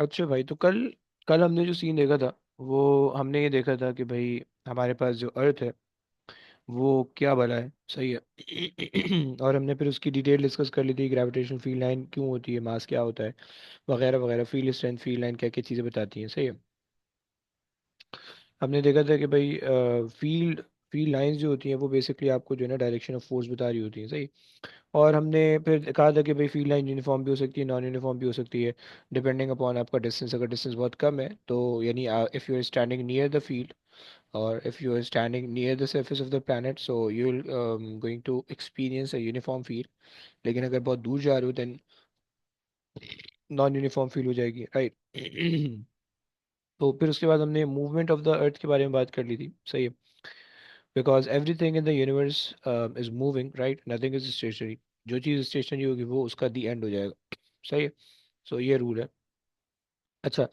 अच्छा भाई, तो कल कल हमने जो सीन देखा था, वो हमने ये देखा था कि भाई हमारे पास जो अर्थ है वो क्या भला है, सही है। और हमने फिर उसकी डिटेल डिस्कस कर ली थी, ग्रेविटेशन फील्ड लाइन क्यों होती है, मास क्या होता है, वगैरह वगैरह, फील्ड स्ट्रेंथ फील्ड लाइन क्या क्या चीज़ें बताती हैं, सही है। हमने देखा था कि भाई फील्ड फील्ड लाइंस जो होती हैं वो बेसिकली आपको जो है ना डायरेक्शन ऑफ फोर्स बता रही होती हैं, सही। और हमने फिर कहा था कि भाई फील्ड लाइन यूनिफॉर्म भी हो सकती है, नॉन यूनिफॉर्म भी हो सकती है, डिपेंडिंग अपॉन आपका डिस्टेंस। अगर डिस्टेंस बहुत कम है तो यानी if you are standing near the field, or if you are standing near the surface of the planet, so you'll going to experience a uniform feel. लेकिन अगर बहुत दूर जा रहे हो then नॉन यूनिफॉर्म फील हो जाएगी, राइट। तो फिर उसके बाद हमने मूवमेंट ऑफ द अर्थ के बारे में बात कर ली थी, सही है। Because everything in the universe is moving, right, nothing is stationary. जो चीज़ स्टेशनरी होगी वो उसका दी एंड हो जाएगा, सही है। सो ये रूल है। अच्छा,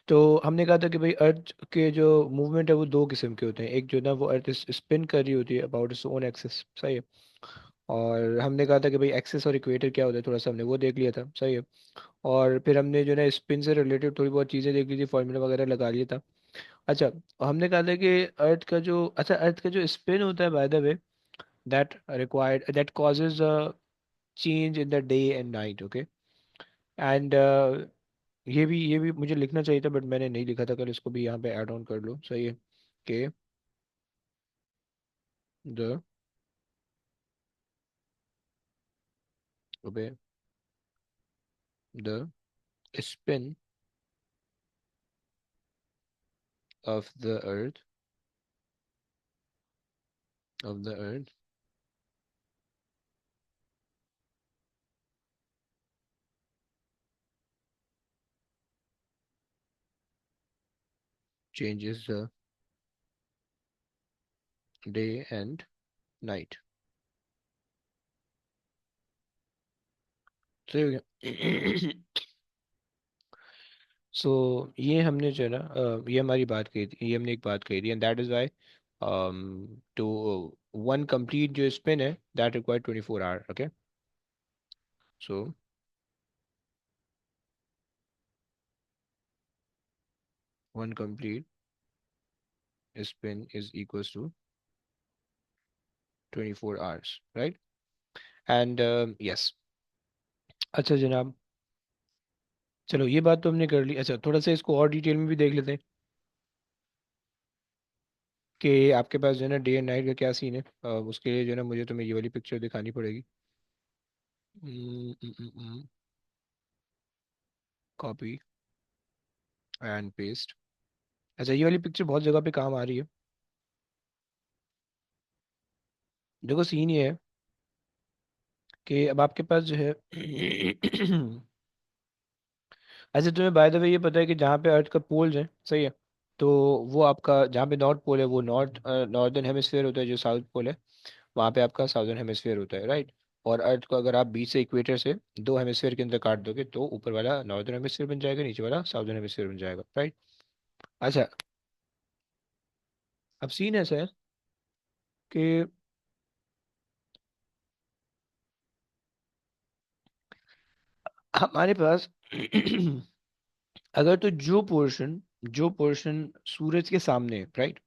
तो हमने कहा था कि भाई अर्थ के जो मूवमेंट है वो दो किस्म के होते हैं। एक जो ना वो अर्थ स्पिन कर रही होती है अबाउट इट्स ओन एक्सिस, सही है। और हमने कहा था कि भाई एक्सिस और इक्वेटर क्या होता है, थोड़ा सा हमने वो देख लिया था, सही है। और फिर हमने जो है ना स्पिन से रिलेटेड थोड़ी बहुत चीज़ें देख ली थी, फॉर्मूला वगैरह लगा लिया था। अच्छा, हमने कहा था कि अर्थ का जो स्पिन होता है, bye the way, that causes a change in the day and night, okay. And ये भी मुझे लिखना चाहिए था बट मैंने नहीं लिखा था कल, इसको भी यहाँ पे ऐड ऑन कर लो, सही है। कि the obey the spin off the earth changes the day and night, सही हो गया। सो ये हमने जो है ना ये हमारी बात कही थी, ये हमने एक बात कही थी, and that is why to one complete जो स्पिन है that require 24 hour, okay. So one complete spin is equals to 24 hours, right? And yes, अच्छा जनाब, चलो ये बात तो हमने कर ली। अच्छा, थोड़ा सा इसको और डिटेल में भी देख लेते हैं कि आपके पास जो है ना डे एंड नाइट का क्या सीन है। उसके लिए जो है ना मुझे तुम्हें ये वाली पिक्चर दिखानी पड़ेगी। Copy and paste. अच्छा, ये वाली पिक्चर बहुत जगह पे काम आ रही है। देखो सीन ये है कि अब आपके पास जो है अच्छा, तुम्हें बाय द वे ये पता है कि जहाँ पे अर्थ का पोल्स है, सही है, तो वो आपका जहाँ पे नॉर्थ पोल है वो नॉर्दर्न हेमिस्फेयर होता है, जो साउथ पोल है वहाँ पे आपका साउदर्न हेमिस्फेयर होता है, राइट। और अर्थ को अगर आप बीच से इक्वेटर से दो हेमिस्फेयर के अंदर काट दोगे तो ऊपर वाला नॉर्दर्न हेमिस्फेयर बन जाएगा, नीचे वाला साउदर्न हेमिस्फेयर बन जाएगा, राइट। अच्छा, अब सीन ऐसा है कि हमारे पास अगर तो जो पोर्शन सूरज के सामने है, राइट,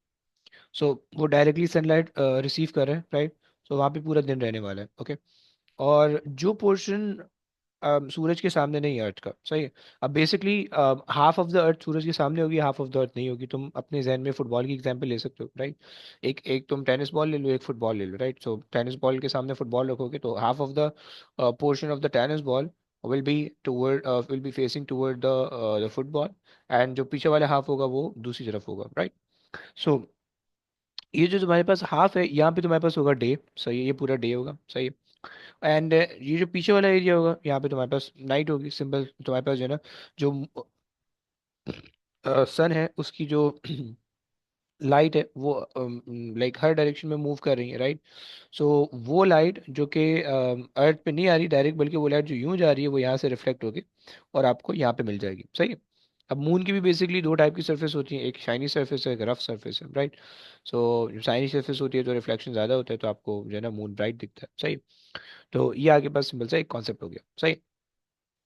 सो वो डायरेक्टली सनलाइट रिसीव कर रहा है, राइट। सो वहाँ पे पूरा दिन रहने वाला है, ओके। और जो पोर्शन सूरज के सामने नहीं है अर्थ का, सही है। अब basically half of the earth सूरज के सामने होगी, हाफ ऑफ द अर्थ नहीं होगी। तुम अपने जहन में फुटबॉल की एग्जांपल ले सकते हो, राइट। एक एक तुम टेनिस बॉल ले लो, एक फुटबॉल ले लो, राइट। सो टेनिस बॉल के सामने फुटबॉल रखोगे तो half of the portion of the tennis ball will be facing toward the football, and जो पीछे वाला हाफ होगा वो दूसरी तरफ होगा, राइट। सो ये जो तुम्हारे पास हाफ है यहाँ पे तुम्हारे पास होगा डे, सही है, ये पूरा डे होगा, सही है। एंड ये जो पीछे वाला एरिया होगा यहाँ पे तुम्हारे पास नाइट होगी, सिंपल। तुम्हारे पास जो है ना जो सन है उसकी जो लाइट है वो लाइक हर डायरेक्शन में मूव कर रही है, राइट। सो वो लाइट जो कि अर्थ पे नहीं आ रही डायरेक्ट, बल्कि वो लाइट जो यूं जा रही है वो यहाँ से रिफ्लेक्ट होगी और आपको यहाँ पे मिल जाएगी, सही है। अब मून की भी बेसिकली दो टाइप की सरफेस होती है, एक शाइनी सरफेस है, एक रफ सरफेस है, राइट। सो जो शाइनी सरफेस होती है तो रिफ्लेक्शन ज़्यादा होता है, तो आपको जो है ना मून ब्राइट दिखता है, सही। तो ये आपके पास सिंपल सा एक कॉन्सेप्ट हो गया, सही।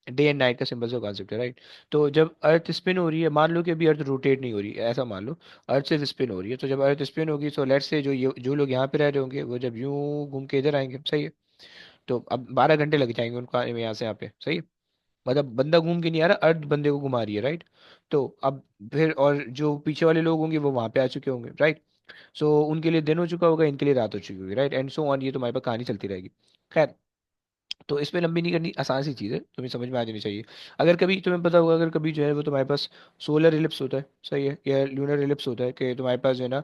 डे एंड नाइट का सिंपल सा कॉन्सेप्ट है, राइट। तो जब अर्थ स्पिन हो रही है, मान लो कि अभी अर्थ रोटेट नहीं हो रही है, ऐसा मान लो, अर्थ सिर्फ स्पिन हो रही है, तो जब अर्थ स्पिन होगी तो लेट्स से जो लोग यहाँ पे रह रहे होंगे वो जब यूं घूम के इधर आएंगे, सही है। तो अब 12 घंटे लग जाएंगे उनको आने में यहाँ से यहाँ पे, सही है। मतलब बंदा घूम के नहीं आ रहा, अर्थ बंदे को घुमा रही है, राइट। तो अब फिर और जो पीछे वाले लोग होंगे वो वहां पे आ चुके होंगे, राइट। सो उनके लिए दिन हो चुका होगा, इनके लिए रात हो चुकी होगी, राइट, एंड सो ऑन, ये तुम्हारे पास कहानी चलती रहेगी। खैर, तो इसमें लंबी नहीं करनी, आसान सी चीज़ है, तुम्हें समझ में आ जानी चाहिए। अगर कभी तुम्हें पता होगा, अगर कभी जो है वो तुम्हारे पास सोलर इलिप्स होता है, सही है, या ल्यूनर इलिप्स होता है, कि तुम्हारे पास जो है ना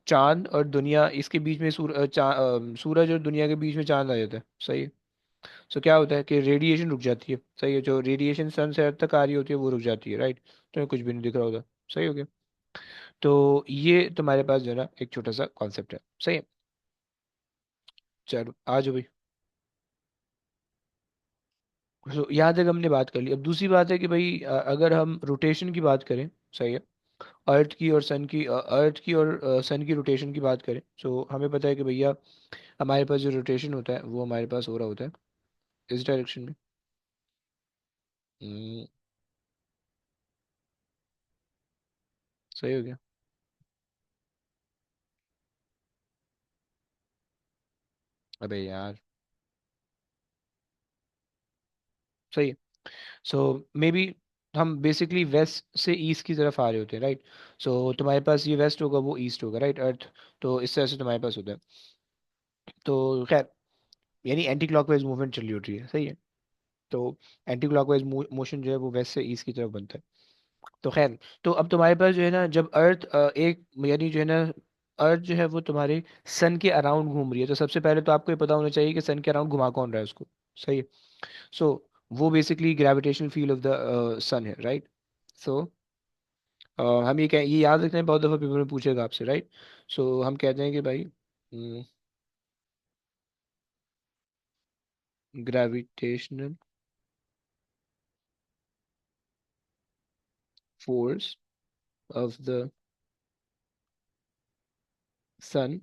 चांद और दुनिया इसके बीच में सूरज और दुनिया के बीच में चांद आ जाता है, सही है। सो क्या होता है कि रेडिएशन रुक जाती है, सही है, जो रेडिएशन सन से अर्थ तक आ रही होती है वो रुक जाती है, राइट। तुम्हें कुछ भी नहीं दिख रहा होता, सही हो गया। तो ये तुम्हारे पास जो है ना एक छोटा सा कॉन्सेप्ट है, सही है। चलो आ जाओ भाई। यहाँ तक हमने बात कर ली, अब दूसरी बात है कि भाई अगर हम रोटेशन की बात करें, सही है, अर्थ की और सन की, अर्थ की और सन की रोटेशन की बात करें, तो हमें पता है कि भैया हमारे पास जो रोटेशन होता है वो हमारे पास हो रहा होता है इस डायरेक्शन में। हम्म, सही हो गया। अबे यार, सही है। सो मे बी हम बेसिकली वेस्ट से ईस्ट की तरफ आ रहे होते हैं, राइट। सो तुम्हारे पास ये वेस्ट होगा, वो ईस्ट होगा, राइट, अर्थ। तो इस तरह से तुम्हारे पास होता है। तो खैर, यानी एंटी क्लॉकवाइज मूवमेंट चल रही होती है, सही है। तो एंटी क्लॉकवाइज मोशन जो है वो वेस्ट से ईस्ट की तरफ बनता है। तो खैर, तो अब तुम्हारे पास जो है ना, जब अर्थ एक यानी जो है ना, अर्थ जो है वो तुम्हारे सन के अराउंड घूम रही है, तो सबसे पहले तो आपको ये पता होना चाहिए कि सन के अराउंड घुमा कौन रहा है उसको, सही है। सो वो basically gravitational field of the sun है, राइट। सो हम ये याद रखते हैं, बहुत दफ़ा पेपर में पूछेगा आपसे, राइट। सो हम कहते हैं कि भाई gravitational force of the sun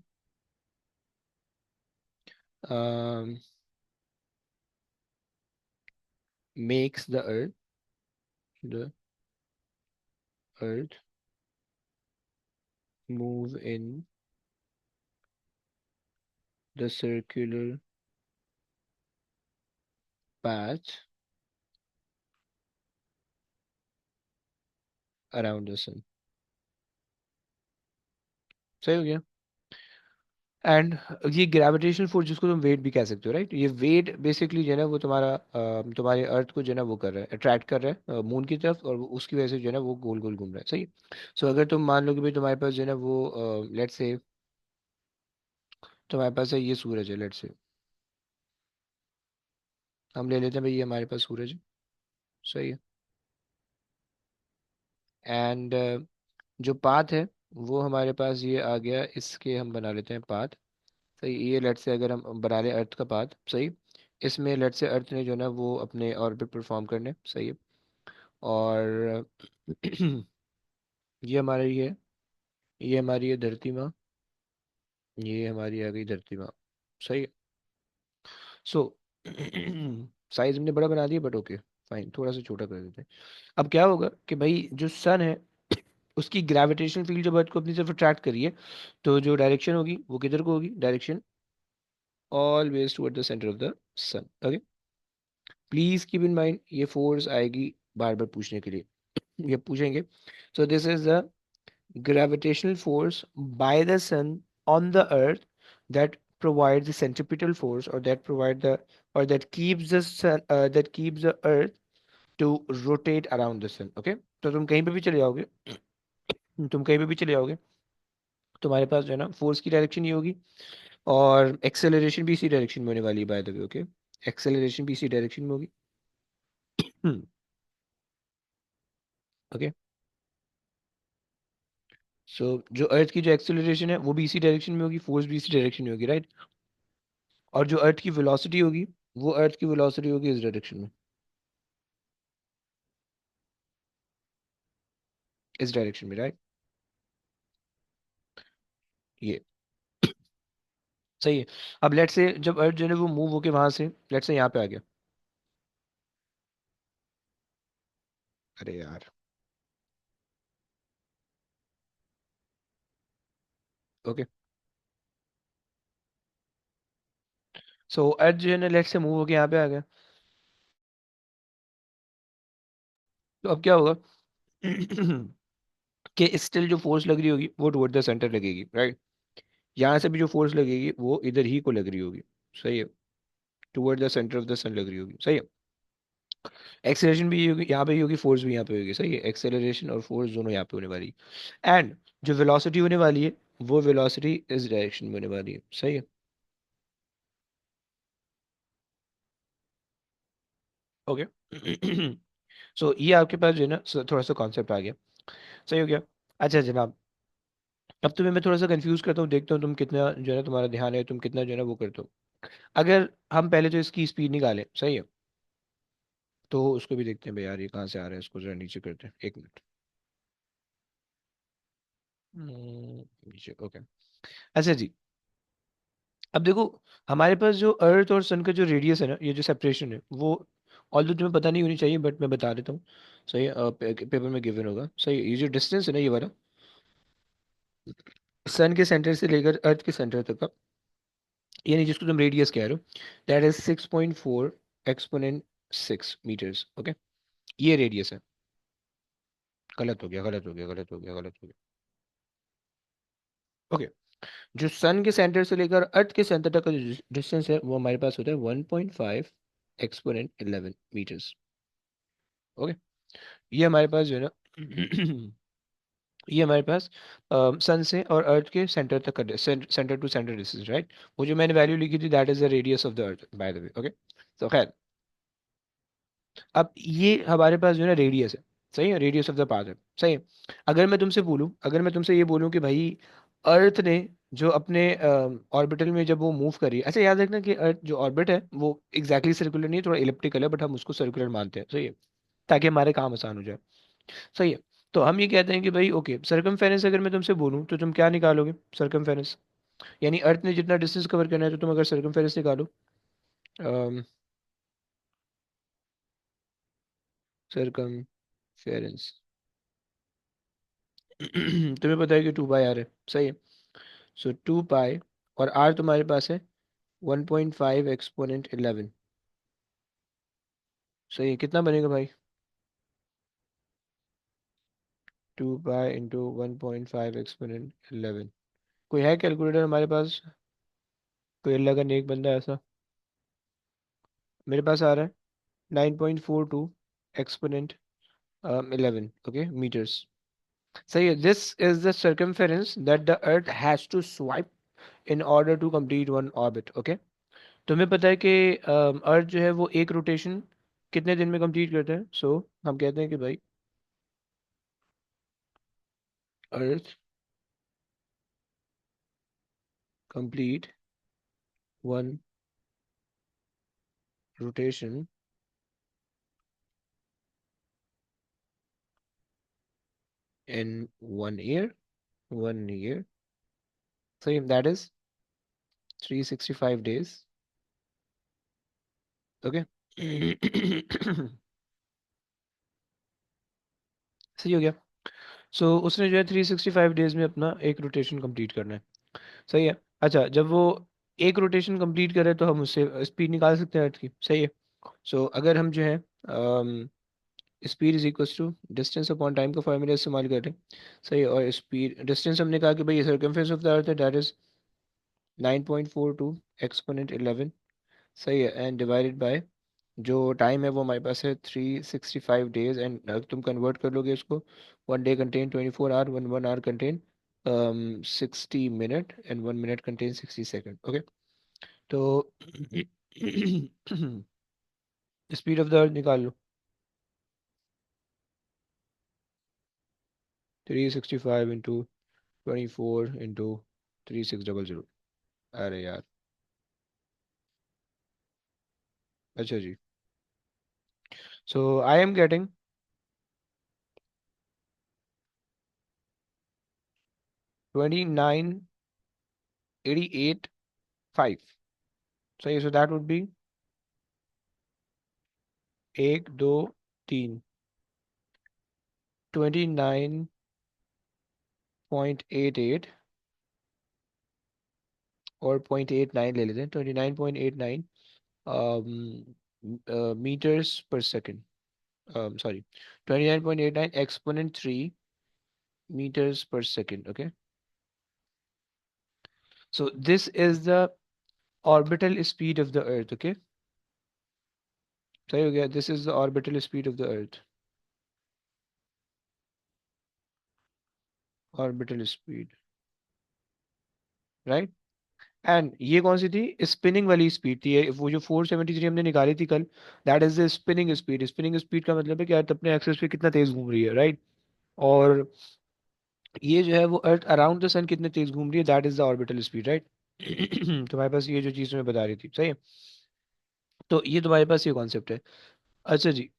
makes the earth move in the circular path around the sun, सही हो गया। एंड ये ग्रेविटेशनल फोर्स, जिसको तुम वेट भी कह सकते हो, राइट, ये वेट बेसिकली जो है ना वो तुम्हारा तुम्हारे अर्थ को जो है ना वो कर रहा है, अट्रैक्ट कर रहा है मून की तरफ, और उसकी वजह से जो है ना वो गोल गोल घूम रहा है, सही। सो अगर तुम मान लो कि भाई तुम्हारे पास जो है ना वो लेट्स से तुम्हारे पास है ये सूरज है, लेट्स से हम ले लेते हैं भाई, ये हमारे पास सूरज है, सही है। एंड जो पाथ है वो हमारे पास ये आ गया, इसके हम बना लेते हैं पाथ, सही। ये लेट से अगर हम बना लें अर्थ का पाथ, सही, इसमें लेट से अर्थ ने जो है ना वो अपने ऑर्बिट परफॉर्म करने, सही है। और ये हमारी है, ये हमारी है धरती माँ, ये हमारी आ गई धरती माँ, सही है। सो साइज हमने बड़ा बना दिया, बट ओके, फाइन, थोड़ा सा छोटा कर देते हैं। अब क्या होगा कि भाई जो सन है उसकी ग्रेविटेशनल फील्ड जब अर्थ को अपनी तरफ अट्रैक्ट करिए, तो जो डायरेक्शन होगी वो किधर को होगी, direction always toward the centre of the sun, okay. Please keep in mind, ये फोर्स आएगी बार बार पूछने के लिए, ये पूछेंगे। So this is the gravitational force by the sun on the earth that provides the centripetal force, or that provide the, or that keeps the sun, that keeps the earth to rotate around the sun, okay। तो तुम कहीं पे भी चले जाओगे, तुम कहीं पे भी चले जाओगे, तुम्हारे पास जो है ना फोर्स की डायरेक्शन ये होगी, और एक्सेलरेशन भी इसी डायरेक्शन में होने वाली है, bye the way, okay. Acceleration भी इसी डायरेक्शन में होगी, ओके। सो जो अर्थ की जो एक्सेलरेशन है वो भी इसी डायरेक्शन में होगी, फोर्स भी इसी डायरेक्शन में होगी, राइट। और जो अर्थ की वेलोसिटी होगी, वो अर्थ की वेलोसिटी होगी इस डायरेक्शन में, इस डायरेक्शन में, राइट। ये सही है। अब लेट से जब अर्थ जो है वो मूव होके वहां से लेट से यहाँ पे आ गया, अरे यार। ओके। सो अर्थ जो है ना लेट से मूव होके यहाँ पे आ गया। तो अब क्या होगा कि स्टिल जो फोर्स लग रही होगी वो टुवर्ड द सेंटर लगेगी, राइट। यहाँ से भी जो फोर्स लगेगी वो इधर ही को लग रही होगी। सही है। Toward the centre of the sun लग रही होगी, सही है। एक्सेलरेशन भी ये होगी, यहाँ पे ही होगी, फोर्स भी यहाँ पे होगी, सही है। एक्सेलरेशन और फोर्स दोनों यहाँ पे होने वाली है। एंड जो वेलोसिटी होने वाली है वो वेलोसिटी इस डायरेक्शन में होने वाली है, सही है। ओके। सो ये आपके पास जो है ना थोड़ा सा कॉन्सेप्ट आ गया। सही हो गया। अच्छा जनाब, अब तुम्हें मैं थोड़ा सा कंफ्यूज करता हूँ, देखता हूँ तुम कितना जो है ना तुम्हारा ध्यान है, तुम कितना जो है ना वो करते हो। अगर हम पहले तो इसकी स्पीड निकालें, सही है। तो उसको भी देखते हैं भाई यार, ये कहाँ से आ रहा है, इसको जरा नीचे करते हैं, एक मिनट। नीचे, ओके। अच्छा जी। अब देखो, हमारे पास जो अर्थ और सन का जो रेडियस है ना, ये जो सेपरेशन है वो ऑल्दो तुम्हें पता नहीं होनी चाहिए, बट मैं बता देता हूँ। सही है, पेपर में गिवन होगा, सही है। ये जो डिस्टेंस है ना, ये वाला सन के सेंटर से लेकर अर्थ के सेंटर तक का, यानी जिसको तुम रेडियस कह रहे हो, that is 6.4 exponent 6 metres, okay. ये रेडियस है। गलत हो गया, गलत हो गया, गलत हो गया, गलत हो गया। ओके। जो सन के सेंटर से लेकर अर्थ के सेंटर तक का जो डिस्टेंस है वो हमारे पास होता है 1.5 एक्सपोनेंट 11 मीटर्स। ओके। ये हमारे पास जो है ना ये हमारे पास सन से और अर्थ के सेंटर तक का centre to centre distance, right. वो जो मैंने वैल्यू लिखी थी, that is the radius of the earth, by the way, okay. तो खैर, अब ये हमारे पास जो है ना रेडियस है, सही है। रेडियस ऑफ द पाथ है, सही है। अगर मैं तुमसे ये बोलूं कि भाई अर्थ ने जो अपने ऑर्बिटल में जब वो मूव करी, अच्छा याद रखना कि अर्थ जो ऑर्बिट है वो एग्जैक्टली सर्कुलर नहीं है, थोड़ा इलिप्टिकल है, बट हम उसको सर्कुलर मानते हैं, सही है, ताकि हमारे काम आसान हो जाए। सही है। तो हम ये कहते हैं कि भाई ओके, सरकमफेरेंस अगर मैं तुमसे बोलूं तो तुम क्या निकालोगे? सरकमफेरेंस, यानी अर्थ ने जितना डिस्टेंस कवर करना है, तो तुम अगर सरकमफेरेंस निकालो, सरकमफेरेंस तुम्हें पता है कि 2 पाई आर है, सही है। सो 2 पाई, और आर तुम्हारे पास है 1.5 एक्सपोनेंट 11। सही है, कितना बनेगा भाई? 2 पाई इंटू 1.5 एक्सपोनेंट 11। कोई है कैलकुलेटर हमारे पास? कोई अल्लाह का नेक बंदा है ऐसा? मेरे पास आ रहा है 9.42 एक्सपोनेंट 11, ओके, मीटर्स। सही है। This is the circumference that the earth has to swipe in order to complete one orbit, okay. तुम्हें पता है कि अर्थ जो है वो एक रोटेशन कितने दिन में कंप्लीट करता है? सो हम कहते हैं कि भाई earth complete one rotation in 1 year, 1 year, सही, दैट इज 365 डेज, ओके। सही हो गया। सो उसने जो है 365 डेज में अपना एक रोटेशन कंप्लीट करना है, सही है। अच्छा, जब वो एक रोटेशन कंप्लीट करे तो हम उससे स्पीड निकाल सकते हैं अर्थ की, सही है। सो अगर हम जो है speed is equals to distance upon time का फॉर्मूला इस्तेमाल करें, सही है। और स्पीड डिस्टेंस हमने कहा कि भाई सर्कमफेरेंस ऑफ द अर्थ है, दैट इज 9.42 एक्सपोनेंट 11, सही है। एंड डिवाइडेड बाय जो टाइम है वो हमारे पास है 365 डेज। एंड तुम कन्वर्ट कर लोगे इसको, 1 day contain 24 hour, one hour contain 60 minute, and 1 minute contain 60 second, okay. तो स्पीड ऑफ द अर्थ निकाल लो। 365 इंटू 24 इंटू 3600। अरे यार। अच्छा जी। सो आई एम गेटिंग 29,88,5। सही है। सो दैट वुड बी 1, 2, 3, 29.88 और 0.89 ले लेते हैं, 29.89 मीटर्स पर second, sorry 29.89 exponent 3 meters per second. Okay, so this is the orbital speed of the earth. Okay, सही हो गया, this is the orbital speed of the earth. Orbital speed, right? And ये कौन सी थी, स्पिनिंग वाली speed थी, ये वो जो 473 हमने निकाली थी कल, that is the spinning speed. Spinning speed का मतलब है कि अर्थ अपने एक्सिस पे कितना तेज घूम रही है, राइट? और ये जो है वो अर्थ अराउंड द सन कितने तेज घूम रही है, that is the orbital speed, right? तुम्हारे पास ये जो चीज़ तुम्हें बता रही थी, सही है। तो ये तुम्हारे पास ये कॉन्सेप्ट है। अच्छा जी।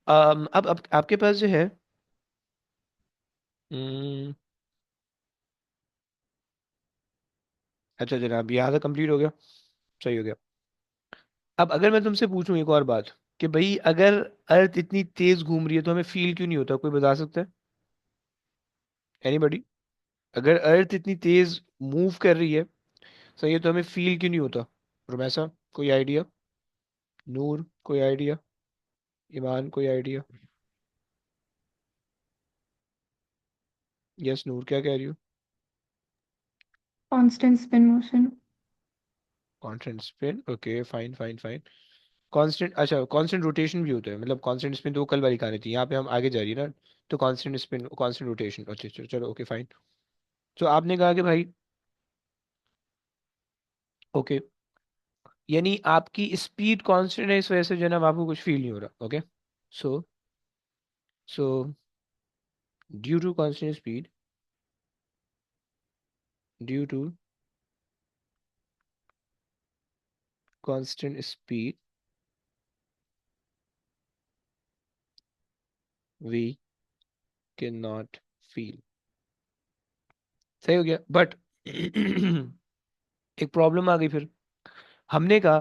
अब आपके पास जो है, हम्म, अच्छा जनाब, यहाँ तक कंप्लीट हो गया, सही हो गया। अब अगर मैं तुमसे पूछूं एक और बात, कि भाई अगर अर्थ इतनी तेज घूम रही है तो हमें फील क्यों नहीं होता, कोई बता सकता है? एनीबॉडी? अगर अर्थ इतनी तेज मूव कर रही है, सही है, तो हमें फील क्यों नहीं होता? रुमैसा, कोई आइडिया? नूर, कोई आइडिया? ईमान, कोई आइडिया? यस नूर, क्या कह रही हो? Constant spin motion. Constant spin, okay, fine fine fine. Constant, अच्छा कांस्टेंट रोटेशन भी होता है, मतलब कांस्टेंट स्पिन तो वो कल वाली कहानी थी, यहाँ पे हम आगे जा रही है ना। तो कांस्टेंट स्पिन, कांस्टेंट रोटेशन, अच्छा चलो चलो, ओके फाइन। तो आपने कहा कि भाई, ओके, यानी आपकी स्पीड कांस्टेंट है, इस वजह से जो है ना आपको कुछ फील नहीं हो रहा, okay. So so due to constant speed, due to constant speed, we can not feel. सही हो गया, बट एक प्रॉब्लम आ गई फिर। हमने कहा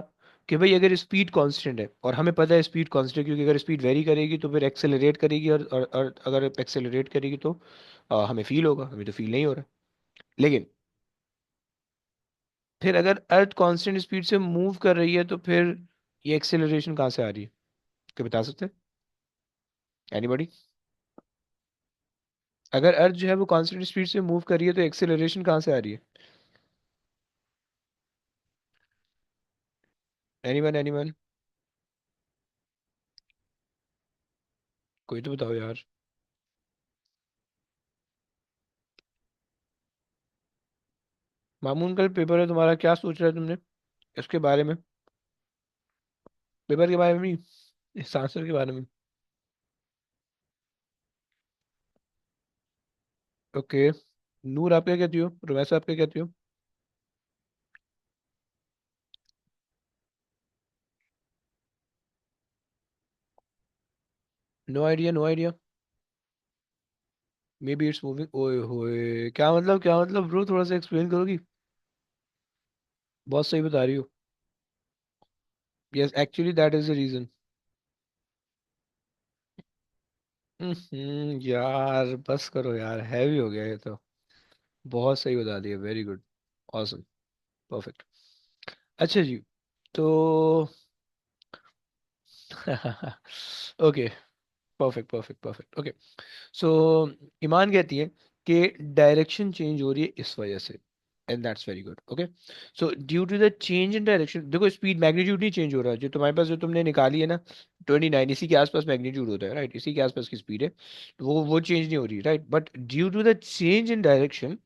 कि भाई अगर स्पीड कांस्टेंट है, और हमें पता है स्पीड कांस्टेंट, क्योंकि अगर स्पीड वेरी करेगी तो फिर एक्सेलरेट करेगी, और अगर एक्सेलरेट करेगी तो हमें फील होगा, हमें तो फील नहीं हो रहा। लेकिन फिर अगर अर्थ कांस्टेंट स्पीड से मूव कर रही है तो फिर ये एक्सेलरेशन कहाँ से आ रही है, क्या बता सकते हैं? एनीबॉडी? अगर अर्थ जो है वो कांस्टेंट स्पीड से मूव कर रही है तो एक्सेलरेशन कहाँ से आ रही है? Anyone, anyone? कोई तो बताओ यार। मामून, कल पेपर है तुम्हारा, क्या सोच रहे हो तुमने इसके बारे में? पेपर के बारे में नहीं, इस आंसर के बारे में। ओके, नूर आप क्या कहती हो, रुमैसा आप क्या कहती हो? No idea, no idea. Maybe it's moving, ओए होए, क्या मतलब, क्या मतलब ब्रो, थोड़ा सा एक्सप्लेन करोगी? बहुत सही बता रही हो। Yes, actually that is the reason. यार बस करो यार, हैवी हो गया ये तो। बहुत सही बता दिया, वेरी गुड, ऑसम, परफेक्ट। अच्छा जी, तो okay, perfect perfect perfect, okay. So Iman कहती है कि डायरेक्शन चेंज हो रही है इस वजह से, and that's very good, okay. So due to the change in direction, देखो स्पीड मैग्नीट्यूड नहीं चेंज हो रहा, जो तुम्हारे पास जो तुमने निकाली है ना, 29, इसी के आसपास मैग्नीट्यूड होता है, राइट? इसी के आसपास की स्पीड है, तो वो चेंज नहीं हो रही, right? But due to the change in direction,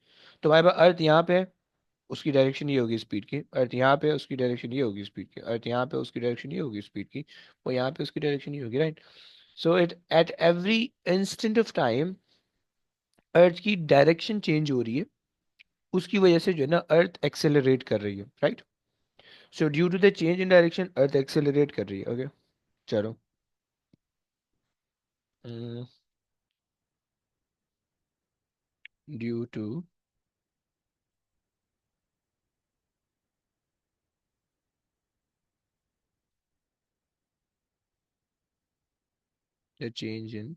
तुम्हारे पास अर्थ यहाँ पे है, उसकी डायरेक्शन ये होगी स्पीड की, अर्थ यहाँ पे उसकी डायरेक्शन ये होगी स्पीड की, अर्थ यहाँ पे उसकी डायरेक्शन ये होगी स्पीड की, वो यहाँ पे उसकी डायरेक्शन ये होगी, right? So it at every instant of time earth की डायरेक्शन चेंज हो रही है, उसकी वजह से जो है ना अर्थ एक्सेलरेट कर रही है, right? So due to the change in direction earth accelerate कर रही है, ओके। चलो, ड्यू टू या change in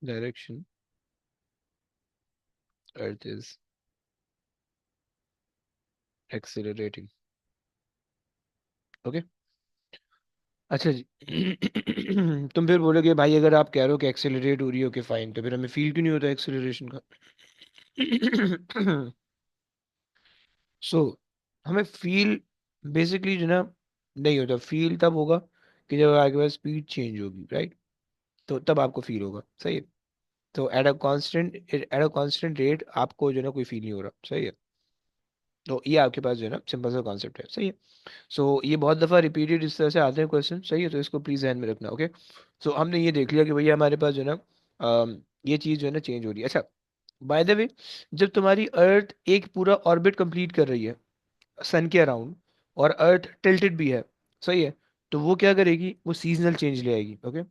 direction earth is accelerating. Okay. अच्छा जी। तुम फिर बोलोगे भाई अगर आप कह रहे हो कि एक्सेलरेट हो रही हो कि फाइन, तो फिर हमें फील क्यों नहीं होता एक्सेलरेशन का? सो हमें फील बेसिकली जो ना नहीं होता। फील तब होगा कि जब आपके पास स्पीड चेंज होगी, राइट? तो तब आपको फील होगा, सही है। तो एट अ कांस्टेंट रेट आपको जो है ना कोई फील नहीं हो रहा, सही है। तो ये आपके पास जो है ना सिंपल सा कॉन्सेप्ट है, सही है। सो ये बहुत दफ़ा रिपीटेड इस तरह से आते हैं क्वेश्चन, सही है। तो इसको प्लीज़ ध्यान में रखना, ओके। सो हमने ये देख लिया कि भैया हमारे पास जो है ना ये चीज़ जो है ना चेंज हो रही है। अच्छा, बाय द वे, जब तुम्हारी अर्थ एक पूरा ऑर्बिट कंप्लीट कर रही है सन के अराउंड, और अर्थ टिल्टेड भी है, सही है, तो वो क्या करेगी? वो सीजनल चेंज ले आएगी, ओके।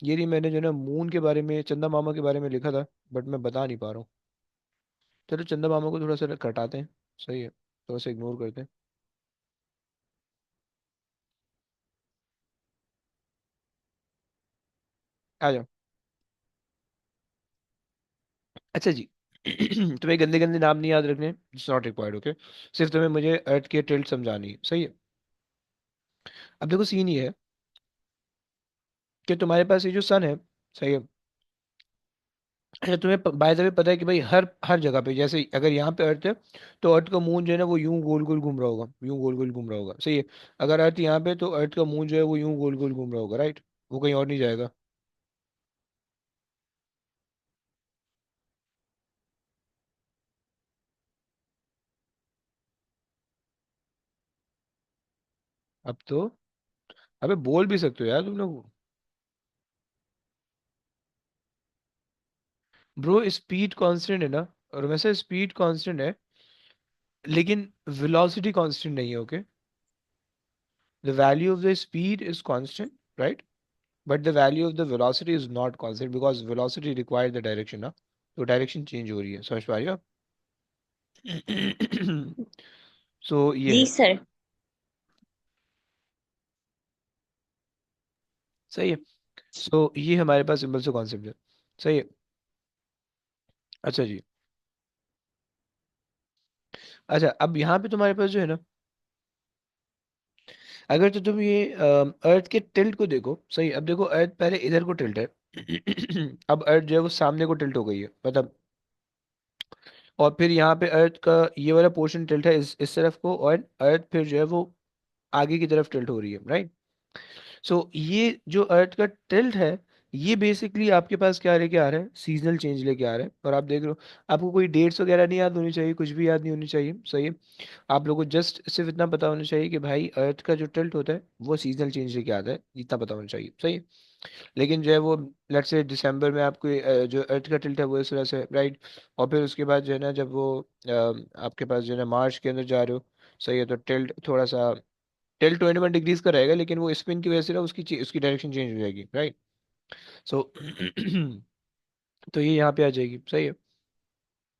ये नहीं, मैंने जो है ना मून के बारे में, चंदा मामा के बारे में लिखा था, बट मैं बता नहीं पा रहा हूँ। चलो चंदा मामा को थोड़ा सा कटाते हैं, सही है, थोड़ा सा इग्नोर करते हैं। आ जाओ। अच्छा जी। तुम्हें गंदे गंदे नाम नहीं याद रखने, इट्स नॉट रिक्वायर्ड, ओके। सिर्फ तुम्हें मुझे अर्थ के टिल्ट समझानी है, सही है। अब देखो सीन ये है कि तुम्हारे पास ये जो सन है, सही है। अच्छा, तुम्हें बाय द वे पता है कि भाई हर हर जगह पे, जैसे अगर यहाँ पे अर्थ है, तो अर्थ का मून जो है ना वो यूं गोल गोल घूम रहा होगा, यूं गोल गोल घूम रहा होगा, सही है। अगर अर्थ यहाँ पे, तो अर्थ का मून जो है वो यूं गोल गोल घूम रहा होगा, राइट? वो कहीं और नहीं जाएगा। अब तो अबे बोल भी सकते हो यार तुम लोग। ब्रो स्पीड कांस्टेंट है ना, और वैसे स्पीड कांस्टेंट है, लेकिन वेलोसिटी कांस्टेंट नहीं है, okay. The value of the speed is constant, right? But the value of the velocity is not constant because velocity requires the direction ना, तो डायरेक्शन चेंज हो रही है, समझ पा रही हो आप? सो ये जी है, सर। सही है। सो ये हमारे पास सिंपल सा कॉन्सेप्ट है, सही है। अच्छा जी। अच्छा, अब यहाँ पे तुम्हारे पास जो है ना, अगर तो तुम ये अर्थ के टिल्ट को देखो, सही, अब देखो अर्थ पहले इधर को टिल्ट है। अब अर्थ जो है वो सामने को टिल्ट हो गई है, मतलब। और फिर यहाँ पे अर्थ का ये वाला पोर्शन टिल्ट है इस तरफ को, और अर्थ फिर जो है वो आगे की तरफ टिल्ट हो रही है, राइट? सो ये जो अर्थ का टिल्ट है, ये बेसिकली आपके पास क्या लेके आ रहा है? सीजनल चेंज लेके आ रहा है। और आप देख रहे हो, आपको कोई डेट्स वगैरह नहीं याद होनी चाहिए, कुछ भी याद नहीं होनी चाहिए, सही है। आप लोगों को जस्ट सिर्फ इतना पता होना चाहिए कि भाई अर्थ का जो टिल्ट होता है वो सीजनल चेंज लेके आता है, इतना पता होना चाहिए, सही है। लेकिन जो है वो, लेट्स से दिसंबर में आपको जो अर्थ का टिल्ट है वो इस तरह से, राइट? और फिर उसके बाद जो है ना, जब वो आपके पास जो है ना मार्च के अंदर जा रहे हो, सही है, तो टिल्ट थोड़ा सा, टिल्ट 21 डिग्रीज का रहेगा, लेकिन वो स्पिन की वजह से ना उसकी डायरेक्शन चेंज हो जाएगी, राइट? सो तो ये यहाँ पे आ जाएगी, सही है।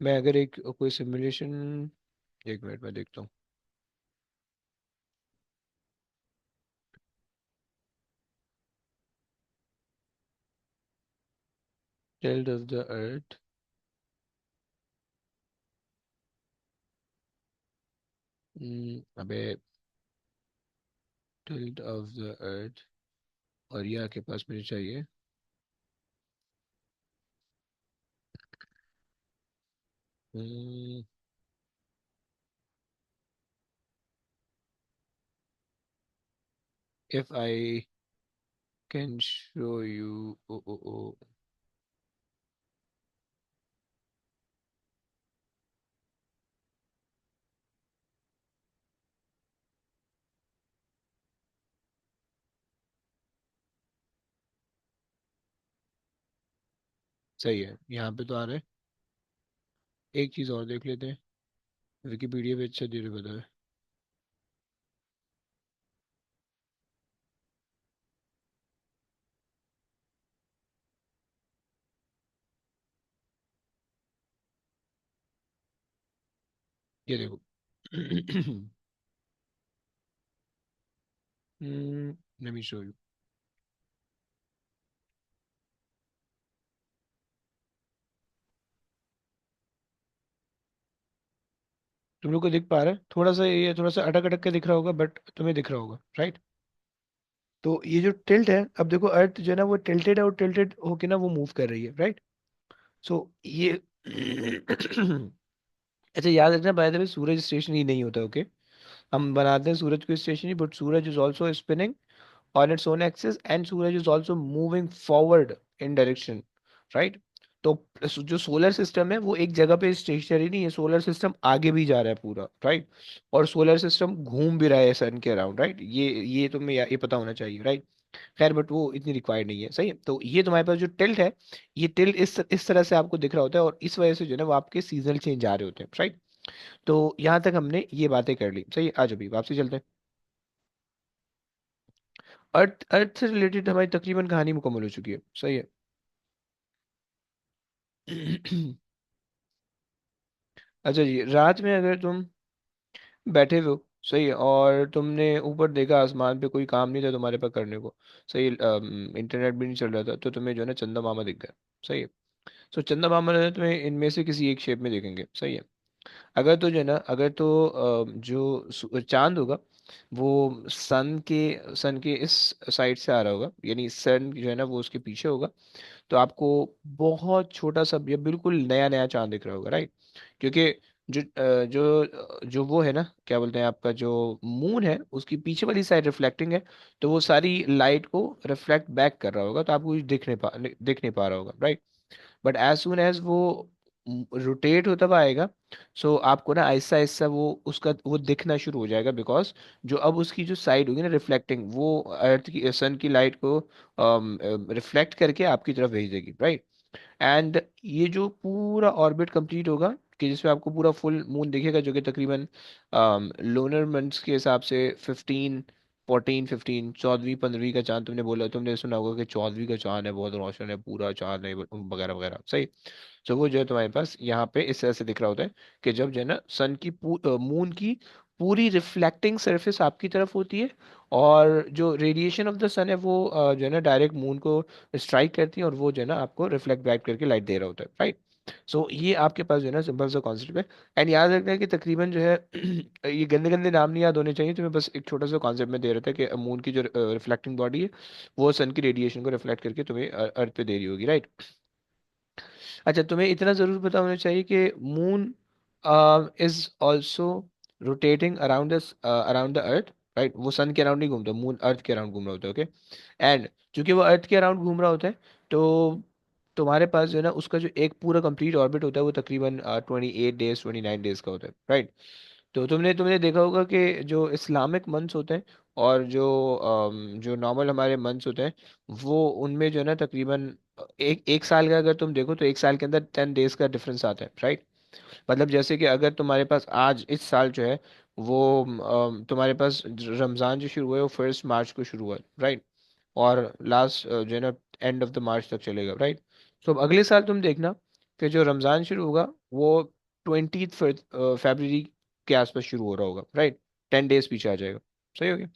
मैं अगर एक कोई सिमुलेशन, एक मिनट में देखता हूँ। टिल्ट ऑफ द अर्थ, अबे, टिल्ट ऑफ द अर्थ, और ये आपके पास मुझे चाहिए। If I can show you, oh oh oh, सही है, यहाँ पे तो आ रहा है। एक चीज़ और देख लेते हैं, विकीपीडिया पे अच्छा दे बता है। ये देखो। let me show you। तुम लोग को दिख पा रहा है, थोड़ा सा ये थोड़ा सा अटक अटक के दिख रहा होगा, बट तुम्हें दिख रहा होगा, राइट। तो ये जो टिल्ट है, अब देखो अर्थ जो है ना वो टिल्टेड है, और टिल्टेड होके ना वो मूव कर रही है, राइट। सो ये अच्छा याद रखना, बाय द वे सूरज स्टेशनरी नहीं होता, ओके। हम बनाते हैं सूरज को stationary, but suraj is also spinning on its own axis, and suraj is also moving forward in direction, right। तो जो सोलर सिस्टम है वो एक जगह पे स्टेशनरी नहीं है, सोलर सिस्टम आगे भी जा रहा है पूरा, राइट। और सोलर सिस्टम घूम भी रहा है सन के अराउंड, राइट। ये तुम्हें ये पता होना चाहिए, राइट। खैर बट वो इतनी रिक्वायर्ड नहीं है, सही है। तो ये तुम्हारे पास जो टिल्ट है, ये टिल्ट इस तरह से आपको दिख रहा होता है, और इस वजह से जो है ना वो आपके सीजनल चेंज आ रहे होते हैं, राइट। तो यहाँ तक हमने ये बातें कर ली, सही है। आज अभी वापसी चलते हैं। अर्थ अर्थ से रिलेटेड हमारी तकरीबन कहानी मुकम्मल हो चुकी है, सही है। अच्छा जी, रात में अगर तुम बैठे हुए हो, सही है, और तुमने ऊपर देखा आसमान पे कोई काम नहीं था तुम्हारे पास करने को, सही है, इंटरनेट भी नहीं चल रहा था, तो तुम्हें जो है ना चंदा मामा दिख गया, सही है। तो चंदा मामा जो है तुम्हें इनमें से किसी एक शेप में दिखेंगे, सही है। अगर तो जो है ना, अगर तो जो चांद होगा वो सन के इस साइड से आ रहा होगा, यानी सन जो है ना वो उसके पीछे होगा, तो आपको बहुत छोटा सा या बिल्कुल नया नया चांद दिख रहा होगा, राइट। क्योंकि जो वो है ना, क्या बोलते हैं, आपका जो मून है उसकी पीछे वाली साइड रिफ्लेक्टिंग है, तो वो सारी लाइट को रिफ्लेक्ट बैक कर रहा होगा, तो आपको कुछ दिख नहीं पा रहा होगा, right. But as soon as वो रोटेट होता हुआ आएगा, सो आपको ना आहिस्ता आहिस्ता वो दिखना शुरू हो जाएगा, बिकॉज जो अब उसकी जो साइड होगी ना रिफ्लेक्टिंग, वो अर्थ की सन की लाइट को रिफ्लेक्ट करके आपकी तरफ भेज देगी, राइट। एंड ये जो पूरा ऑर्बिट कंप्लीट होगा, कि जिसमें आपको पूरा फुल मून दिखेगा, जो कि तकरीबन लोनर मंथ्स के हिसाब से 14 चौदहवीं 15वीं का चांद, तुमने सुना होगा कि 14वीं का चांद है, बहुत रोशन है, पूरा चांद है, वगैरह वगैरह, सही। तो वो जो है तुम्हारे पास यहाँ पे इस तरह से दिख रहा होता है, कि जब जो है ना मून की पूरी रिफ्लेक्टिंग सरफेस आपकी तरफ होती है, और जो रेडिएशन ऑफ द सन है वो जो है ना डायरेक्ट मून को स्ट्राइक करती है, और वो जो है ना आपको रिफ्लेक्ट बैक करके लाइट दे रहा होता है, राइट। सो ये आपके पास जो है ना सिंपल सा कॉन्सेप्ट है। एंड याद रखना है कि तकरीबन जो है ये गंदे गंदे नाम नहीं याद होने चाहिए, तो मैं बस एक छोटा सा कॉन्सेप्ट में दे रहा था कि मून की जो रिफ्लेक्टिंग बॉडी है वो सन की रेडिएशन को रिफ्लेक्ट करके तुम्हें अर्थ पे दे रही होगी, राइट। अच्छा, तुम्हें इतना जरूर पता होना चाहिए कि moon is also rotating around the earth, right. वो सन के अराउंड नहीं घूमता, मून अर्थ के अराउंड घूम रहा होता है, ओके। एंड चूंकि वो अर्थ के अराउंड घूम रहा होता है, तो तुम्हारे पास जो है ना उसका जो एक पूरा कंप्लीट ऑर्बिट होता है वो तकरीबन 28 डेज 29 डेज का होता है, राइट। तो तुमने तुमने देखा होगा कि जो इस्लामिक मंथ्स होते हैं, और जो नॉर्मल हमारे मंथ्स होते हैं, वो उनमें जो है ना तकरीबन एक एक साल का अगर तुम देखो, तो एक साल के अंदर 10 डेज का डिफरेंस आता है, राइट। मतलब जैसे कि अगर तुम्हारे पास आज इस साल जो है वो तुम्हारे पास रमज़ान जो शुरू हुआ है वो 1 मार्च को शुरू हुआ, राइट। और लास्ट जो है ना एंड ऑफ द मार्च तक चलेगा, राइट। तो अब अगले साल तुम देखना कि जो रमज़ान शुरू होगा वो 20 फरवरी के आसपास शुरू हो रहा होगा, राइट। 10 डेज पीछे आ जाएगा, सही हो गया।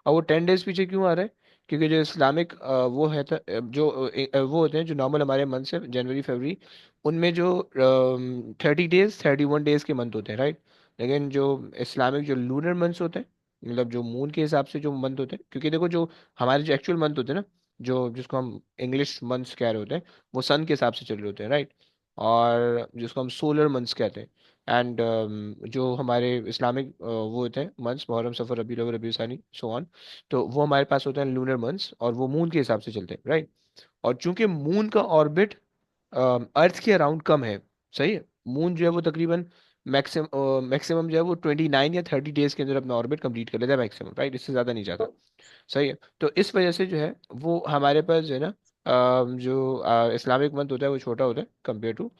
और वो 10 डेज पीछे क्यों आ रहा है? क्योंकि जो इस्लामिक वो है जो वो होते हैं जो नॉर्मल हमारे मंथ है, जनवरी फरवरी, उनमें जो 30 डेज 31 डेज के मंथ होते हैं, राइट। लेकिन जो इस्लामिक जो लूनर मंथ्स होते हैं, मतलब जो मून के हिसाब से जो मंथ होते हैं, क्योंकि देखो जो हमारे जो एक्चुअल मंथ होते हैं ना, जो जिसको हम इंग्लिश मंथ्स कह रहे होते हैं, वो सन के हिसाब से चल रहे होते हैं, राइट। और जिसको हम सोलर मंथ्स कहते हैं। एंड जो हमारे इस्लामिक वो होते हैं मंथ्स, मुहर्रम सफर रबी अव्वल रबी सानी सो ऑन, तो वो हमारे पास होते हैं लूनर मंथ्स, और वो मून के हिसाब से चलते हैं, राइट। और चूंकि मून का ऑर्बिट अर्थ के अराउंड कम है, सही है। मून जो है वो तकरीबन मैक्सिमम जो है वो 29 या 30 डेज के अंदर अपना ऑर्बिट कंप्लीट कर लेता है, मैक्सिमम, राइट। इससे ज़्यादा नहीं जाता, सही है। तो इस वजह से जो है वो हमारे पास जो है ना जो इस्लामिक मंथ होता है वो छोटा होता है कंपेयर टू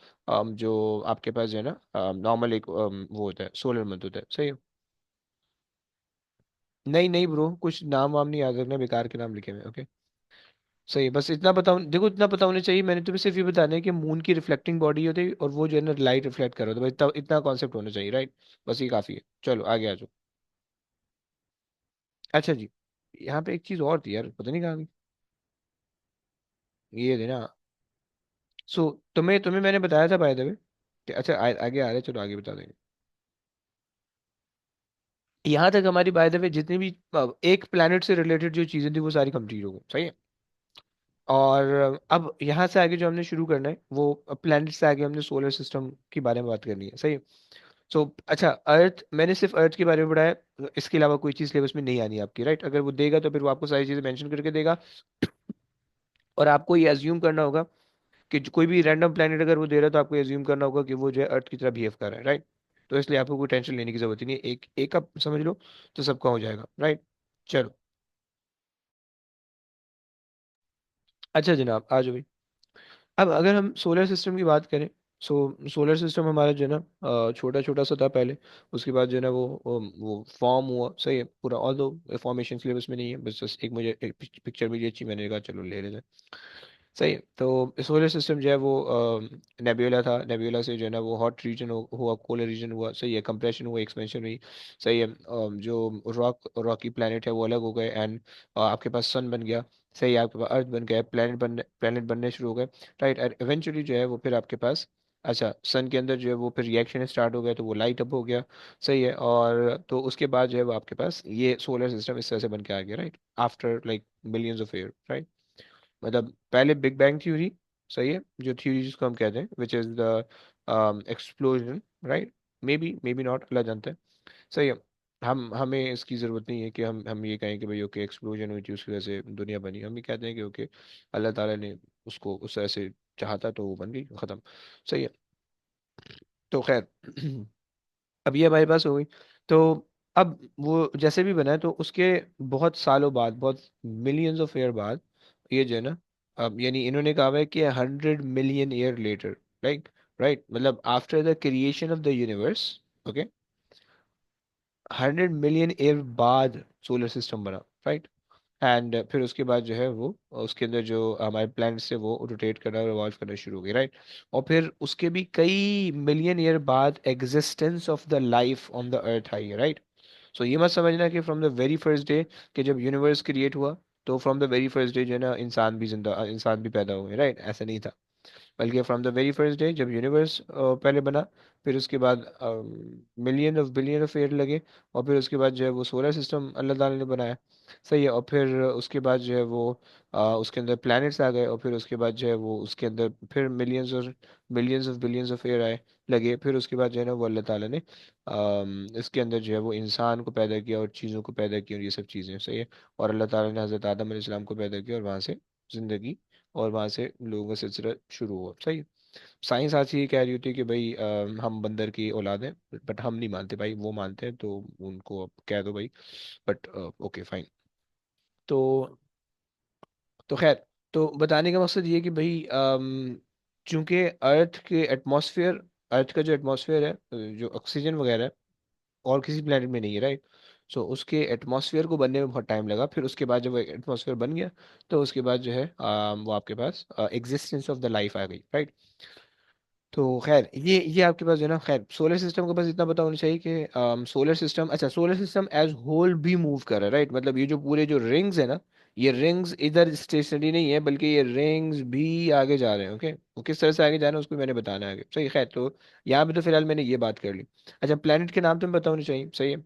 जो आपके पास जो है ना नॉर्मल एक वो होता है, सोलर मंथ होता है, सही है। नहीं नहीं ब्रो, कुछ नाम वाम नहीं याद रखना, बेकार के नाम लिखे हुए, ओके। सही है, बस इतना पता देखो इतना पता होना चाहिए, मैंने तुम्हें सिर्फ ये बताना है कि मून की रिफ्लेक्टिंग बॉडी होती है और वो जो है ना लाइट रिफ्लेक्ट कर रहा होता है, बस इतना इतना कॉन्सेप्ट होना चाहिए, राइट। बस ये काफी है, चलो आगे आ जाओ। अच्छा जी, यहाँ पे एक चीज और थी यार, पता नहीं कहाँ गई। ये थी ना, सो तुम्हें तुम्हें मैंने बताया था बाय द वे, अच्छा आगे आ रहे हैं, चलो आगे बता देंगे। यहाँ तक हमारी बाय द वे जितनी भी एक प्लेनेट से रिलेटेड जो चीजें थी वो सारी कंप्लीट हो गई, सही है। और अब यहाँ से आगे जो हमने शुरू करना है वो प्लेनेट से आगे हमने सोलर सिस्टम के बारे में बात करनी है, सही है। सो अच्छा, अर्थ मैंने सिर्फ अर्थ के बारे में पढ़ा है, इसके अलावा कोई चीज़ सिलेबस में नहीं आनी है आपकी, राइट। अगर वो देगा तो फिर वो आपको सारी चीज़ें मेंशन करके देगा, और आपको ये अज्यूम करना होगा कि कोई भी रैंडम प्लेनेट अगर वो दे रहा है तो आपको अज्यूम करना होगा कि वो जो है अर्थ की तरह बिहेव कर रहा है, राइट। तो इसलिए आपको कोई टेंशन लेने की जरूरत ही नहीं है, एक एक आप समझ लो तो सबका हो जाएगा, राइट। चलो, अच्छा जनाब आ जाओ भाई। अब अगर हम सोलर सिस्टम की बात करें, सो सोलर सिस्टम हमारा जो है ना छोटा छोटा सा था पहले, उसके बाद जो है ना वो फॉर्म हुआ, सही है पूरा, ऑल दो फॉर्मेशन सिलेबस में नहीं है, बस एक मुझे एक पिक्चर मिली अच्छी, मैंने कहा चलो ले लेते हैं। सही है, तो सोलर सिस्टम जो है वो नेब्यूला था, नेब्यूला से जो है ना वो हॉट रीजन हुआ, कोलर रीजन हुआ, सही है, कंप्रेशन हुआ, एक्सपेंशन हुई, सही है। जो रॉकी प्लैनेट है वो अलग हो गए, एंड आपके पास सन बन गया, सही है, आपके पास अर्थ बन गया, प्लैनेट बनने शुरू हो गए, राइट। और इवेंचुअली जो है वो फिर आपके पास, अच्छा सन के अंदर जो है वो फिर रिएक्शन स्टार्ट हो गया तो वो लाइट अप हो गया, सही है। और तो उसके बाद जो है वो आपके पास ये सोलर सिस्टम इस तरह से बन के आ गया, right, after like millions of year, right. मतलब पहले बिग बैंग थ्योरी, सही है, जो थ्योरी जिसको हम कहते हैं, which is the explosion, right. Maybe not, Allah जानता है, सही है। हम हमें इसकी ज़रूरत नहीं है कि हम ये कहें कि भाई ओके एक्सप्लोजन हुई थी उसकी वजह से दुनिया बनी, हम ये कहते हैं कि ओके अल्लाह ताला ने उसको उस तरह से चाहता तो वो बन गई, ख़त्म, सही है। तो खैर अब ये हमारे पास हो गई, तो अब वो जैसे भी बना है तो उसके बहुत सालों बाद, बहुत मिलियंस ऑफ ईयर बाद, ये जो है ना, अब यानी इन्होंने कहा हुआ है कि 100 million year later, right, right, मतलब after the creation of the universe, okay, 100 million year बाद सोलर सिस्टम बना, राइट। एंड फिर उसके बाद जो है वो उसके अंदर जो हमारे प्लैनेट्स है वो रोटेट करना और रिवॉल्व करना शुरू हो गए, राइट। और फिर उसके भी कई मिलियन ईयर बाद existence of the life on the earth आई है, राइट। सो ये मत समझना कि from the very first day कि जब यूनिवर्स क्रिएट हुआ तो from the very first day जो है ना इंसान भी पैदा हुए, राइट, ऐसा नहीं था। बल्कि from the very first day जब यूनिवर्स पहले बना, फिर उसके बाद बिलियन ऑफ ईयर लगे, और फिर उसके बाद जो है वो सोलर सिस्टम अल्लाह ताला ने बनाया, सही है। और फिर उसके बाद जो है वो उसके अंदर प्लैनेट्स आ गए, और फिर उसके बाद जो है वो उसके अंदर फिर बिलियंस ऑफ ईयर आए लगे, फिर उसके बाद जो है ना वो अल्लाह ताला ने इसके अंदर जो है वो इंसान को पैदा किया और चीज़ों को पैदा किया, और ये सब चीज़ें, सही है। और अल्लाह ताला ने हज़रत आदम अलैहिस्सलाम को पैदा किया, और वहाँ से ज़िंदगी, और वहां से लोगों का सिलसिला शुरू हुआ, सही है। साइंस आज ये कह रही होती है कि भाई हम बंदर की औलाद हैं, बट हम नहीं मानते भाई, वो मानते हैं तो उनको अब कह दो भाई, बट ओके फाइन। तो खैर, तो बताने का मकसद ये है कि भाई चूंकि अर्थ का जो एटमॉस्फेयर है, जो ऑक्सीजन वगैरह है, और किसी प्लेनेट में नहीं है, राइट। सो उसके एटमॉस्फेयर को बनने में बहुत टाइम लगा, फिर उसके बाद जब वो एटमॉस्फेयर बन गया तो उसके बाद जो है वो आपके पास एग्जिस्टेंस ऑफ द लाइफ आ गई, राइट। तो खैर ये आपके पास जो है ना, खैर सोलर सिस्टम के पास इतना पता होना चाहिए कि सोलर सिस्टम, अच्छा सोलर सिस्टम एज होल भी मूव कर रहा है, राइट। मतलब ये जो पूरे जो रिंग्स है ना, ये रिंग्स इधर स्टेशनरी नहीं है, बल्कि ये रिंग्स भी आगे जा रहे हैं, ओके। वो किस तरह से आगे जा रहे हैं उसको मैंने बताना है आगे, सही, खैर तो यहाँ पे तो फिलहाल मैंने ये बात कर ली। अच्छा, प्लेनेट के नाम तुम्हें पता होने चाहिए, सही है।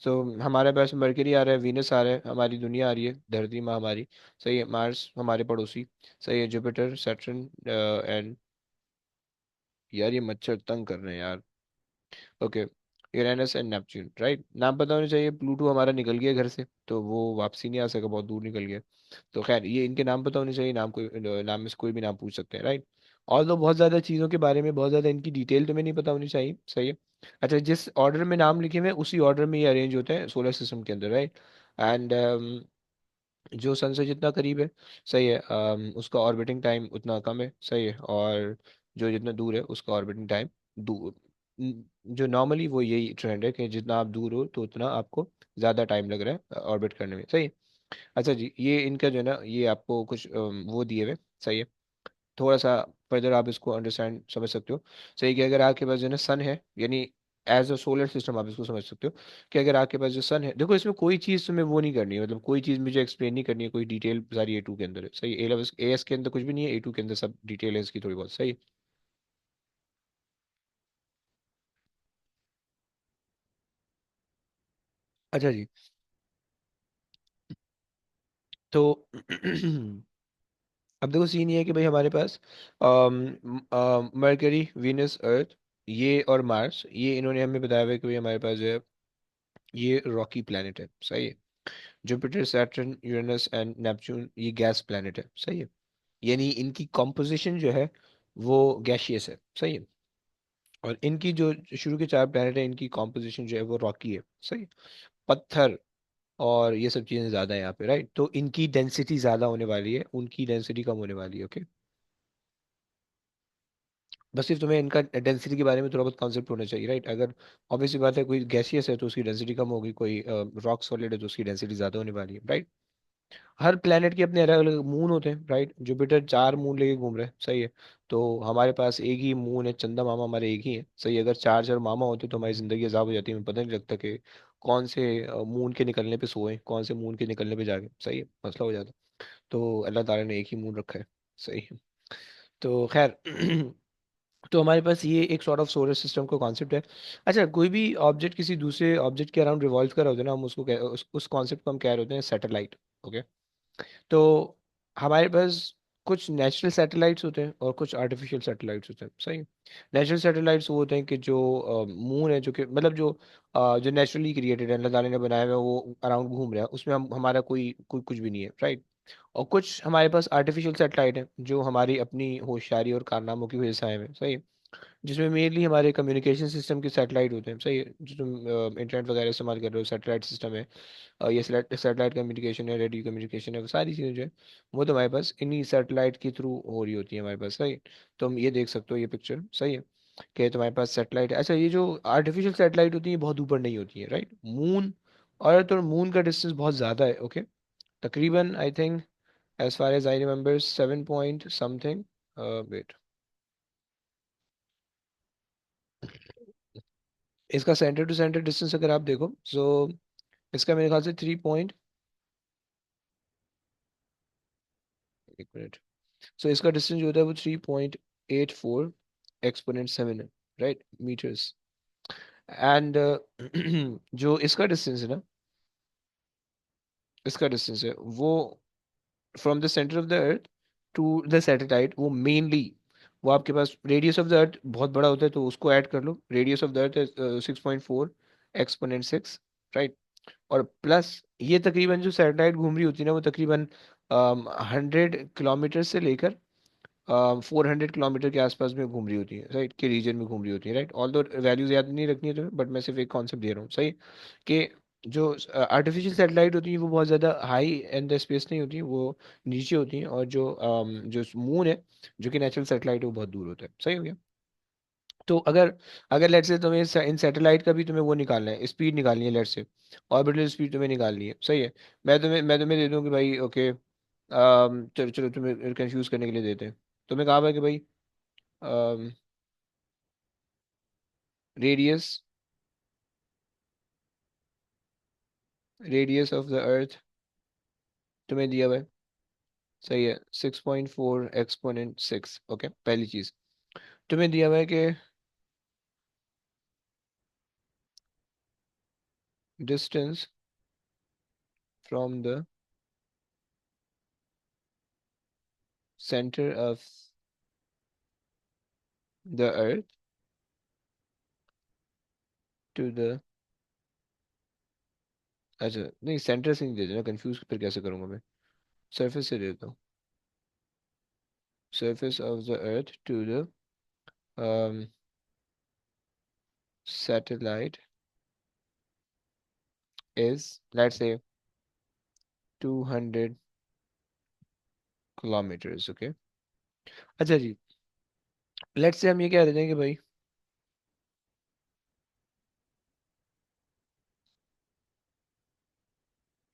सो हमारे पास मरकरी आ रहा है, वीनस आ रहा है, हमारी दुनिया आ रही है, धरती माँ हमारी, सही है, मार्स हमारे पड़ोसी, सही है, जुपिटर, सैटर्न, एंड यार ये मच्छर तंग कर रहे हैं यार, okay, Uranus and Neptune, right. नाम पता होना चाहिए, प्लूटो हमारा निकल गया घर से तो वो वापसी नहीं आ सका, बहुत दूर निकल गया। तो खैर ये इनके नाम पता होने चाहिए, नाम में से कोई भी नाम पूछ सकते हैं, राइट। और तो बहुत ज़्यादा चीज़ों के बारे में बहुत ज़्यादा इनकी डिटेल तुम्हें नहीं पता होनी चाहिए, सही है। अच्छा, जिस ऑर्डर में नाम लिखे हुए हैं उसी ऑर्डर में ये अरेंज होते हैं सोलर सिस्टम के अंदर, राइट। एंड जो सन से जितना करीब है, सही है, उसका ऑर्बिटिंग टाइम उतना कम है, सही है। और जो जितना दूर है उसका ऑर्बिटिंग टाइम दूर, जो नॉर्मली वो यही ट्रेंड है कि जितना आप दूर हो तो उतना आपको ज़्यादा टाइम लग रहा है ऑर्बिट करने में, सही है। अच्छा जी, ये इनका जो है ना, ये आपको कुछ वो दिए हुए, सही है। थोड़ा सा फर्दर आप इसको अंडरस्टैंड समझ सकते हो। सही कि अगर आपके पास जो है ना सन है, यानी एज अ सोलर सिस्टम आप इसको समझ सकते हो, कि अगर आपके पास जो सन है, देखो इसमें कोई चीज़ तुम्हें वो नहीं करनी है, मतलब कोई चीज़ मुझे एक्सप्लेन नहीं करनी है, कोई डिटेल सारी A2 के अंदर है, सही। ए एस के अंदर कुछ भी नहीं है, A2 के अंदर सब डिटेल है इसकी थोड़ी बहुत, सही है। अच्छा जी। तो अब देखो सीन ये है कि भाई हमारे पास मरकरी, वीनस, अर्थ, ये और मार्स, ये इन्होंने हमें बताया हुआ है कि भाई हमारे पास जो है ये रॉकी प्लैनेट है, सही है। Jupiter, Saturn, Uranus and Neptune ये गैस प्लैनेट है, सही है। यानी इनकी कॉम्पोजिशन जो है वो गैशियस है, सही है। और इनकी जो शुरू के चार प्लैनेट है, इनकी कॉम्पोजिशन जो है वो रॉकी है, सही है। पत्थर और ये सब चीजें ज्यादा है यहाँ पे, राइट। तो इनकी डेंसिटी ज्यादा होने वाली है, उनकी डेंसिटी कम होने वाली है, ओके। बस सिर्फ तुम्हें इनका डेंसिटी के बारे में थोड़ा बहुत कॉन्सेप्ट होना चाहिए, राइट। अगर ऑब्वियसली बात है, कोई गैसियस है तो उसकी डेंसिटी कम होगी, कोई रॉक सॉलिड है तो उसकी डेंसिटी ज्यादा होने वाली है, राइट। हर प्लेनेट के अपने अलग अलग मून होते हैं, राइट। जुपिटर 4 मून लेके घूम रहे हैं, सही है। तो हमारे पास एक ही मून है, चंदा मामा हमारे एक ही है, सही है। अगर चार चार मामा होते तो हमारी जिंदगी अजाब हो जाती है, हमें पता नहीं लगता कि कौन से मून के निकलने पे सोए, कौन से मून के निकलने पे जागे, सही है, मसला हो जाता। तो अल्लाह ताला ने एक ही मून रखा है, सही है। तो खैर तो हमारे पास ये एक सॉर्ट ऑफ सोलर सिस्टम का कॉन्सेप्ट है। अच्छा, कोई भी ऑब्जेक्ट किसी दूसरे ऑब्जेक्ट के अराउंड रिवॉल्व कर रहा होता है ना, हम उसको उस कॉन्सेप्ट को हम कह रहे होते हैं सैटेलाइट, ओके। तो हमारे पास कुछ नेचुरल सैटेलाइट्स होते हैं और कुछ आर्टिफिशियल सैटेलाइट्स होते हैं, सही। नेचुरल सैटेलाइट्स वो होते हैं कि जो मून है, जो कि मतलब जो नेचुरली क्रिएटेड है, अल्लाह ताला ने बनाया हुआ है, वो अराउंड घूम रहा है, उसमें हम हमारा कोई कुछ भी नहीं है, राइट। और कुछ हमारे पास आर्टिफिशियल सैटेलाइट है जो हमारी अपनी होशियारी और कारनामों की वजह से आए हुए हैं, सही। जिसमें मेनली हमारे कम्युनिकेशन सिस्टम के सैटेलाइट होते हैं, सही है। जो तुम इंटरनेट वगैरह इस्तेमाल कर रहे हो, सैटेलाइट सिस्टम है। ये सैटेलाइट कम्युनिकेशन है, रेडियो कम्युनिकेशन है, वो सारी चीज़ें जो है वो तो हमारे पास इन्हीं सैटेलाइट के थ्रू हो रही होती है हमारे पास, सही। तो हम ये देख सकते हो, ये पिक्चर, सही है, कि तुम्हारे पास सैटेलाइट है। अच्छा, ये जो आर्टिफिशियल सैटेलाइट होती है बहुत ऊपर नहीं होती है, राइट। मून अर्थ और मून का डिस्टेंस बहुत ज़्यादा है, ओके। तकरीबन I think as far as I remember 7 point something, wait, इसका सेंटर टू सेंटर डिस्टेंस अगर आप देखो, सो इसका मेरे ख्याल से 3 पॉइंट, एक मिनट। सो इसका डिस्टेंस जो होता है वो 3.84 एक्सपोनेंट 7 है, राइट, मीटर्स। एंड जो इसका डिस्टेंस है ना, इसका डिस्टेंस है वो from the centre of the earth to the satellite, वो मेनली वो आपके पास रेडियस ऑफ द अर्थ बहुत बड़ा होता है, तो उसको ऐड कर लो। रेडियस ऑफ द अर्थ है 6.4 एक्सपोनेंट 6, राइट। और प्लस ये तकरीबन जो सैटेलाइट घूम रही होती है ना, वो तकरीबन 100 किलोमीटर से लेकर 400 किलोमीटर के आसपास में घूम रही होती है, राइट, के रीजन में घूम रही होती है, राइट। ऑल दो वैल्यूज याद नहीं रखनी है तुम्हें, बट मैं सिर्फ एक कॉन्सेप्ट दे रहा हूँ, सही। कि जो आर्टिफिशियल सैटेलाइट होती है वो बहुत ज़्यादा हाई इन द स्पेस नहीं होती, वो नीचे होती हैं। और जो मून है, जो कि नेचुरल सैटेलाइट है, वो बहुत दूर होता है, सही हो गया। तो अगर अगर लेट्स से तुम्हें इन सैटेलाइट का भी तुम्हें वो निकालना है, स्पीड निकालनी है, लेट्स से ऑर्बिटल स्पीड तुम्हें निकालनी है, सही है। मैं तुम्हें दे दूँ कि भाई ओके, चलो चलो तुम्हें कंफ्यूज करने के लिए देते हैं। तुम्हें कहा हुआ है कि भाई रेडियस रेडियस ऑफ द अर्थ तुम्हें दिया हुआ है, सही है, 6.4 एक्सपोनेंट 6, ओके। पहली चीज तुम्हें दिया हुआ है कि distance from the centre of the earth to the, अच्छा नहीं, सेंटर से नहीं दे देना, कंफ्यूज फिर कैसे करूंगा मैं। सरफेस से देता हूँ। Surface of the earth to the satellite is let's say 200 kilometres, okay. अच्छा जी, लेट्स से हम ये कह देते हैं कि भाई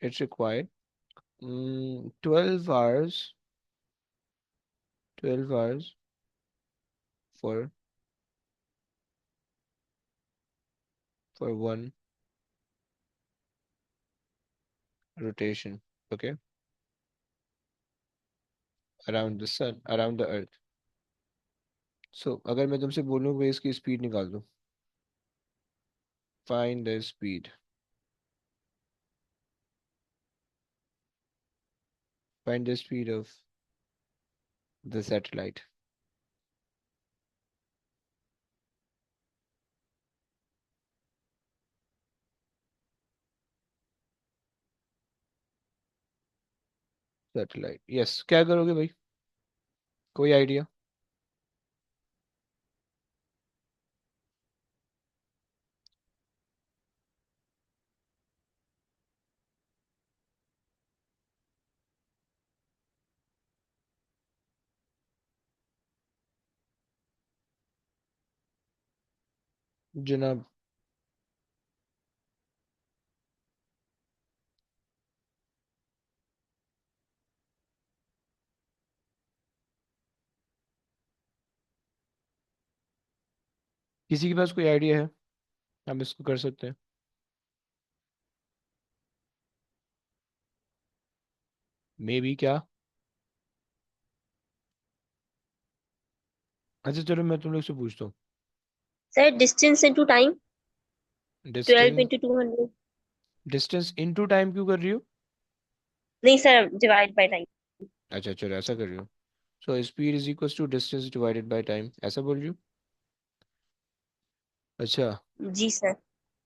it's required 12 hours, 12 hours for one rotation, okay, around the sun, around the earth. So अगर मैं तुमसे बोलूँ कि इसकी स्पीड निकाल दो, find the speed, find the speed of the satellite. Satellite, yes, क्या करोगे भाई, कोई आइडिया? जनाब, किसी के पास कोई आइडिया है? हम इसको कर सकते हैं। मे बी क्या? अच्छा चलो मैं तुम लोग से पूछता हूँ। Sir distance into time. 12 distance, into 200। Distance into time क्यों कर रही हो? नहीं सर, डिवाइड बाय टाइम। अच्छा चलो ऐसा कर रही हो। So speed is equal to distance divided by time, ऐसा बोल रही हो? अच्छा, जी सर।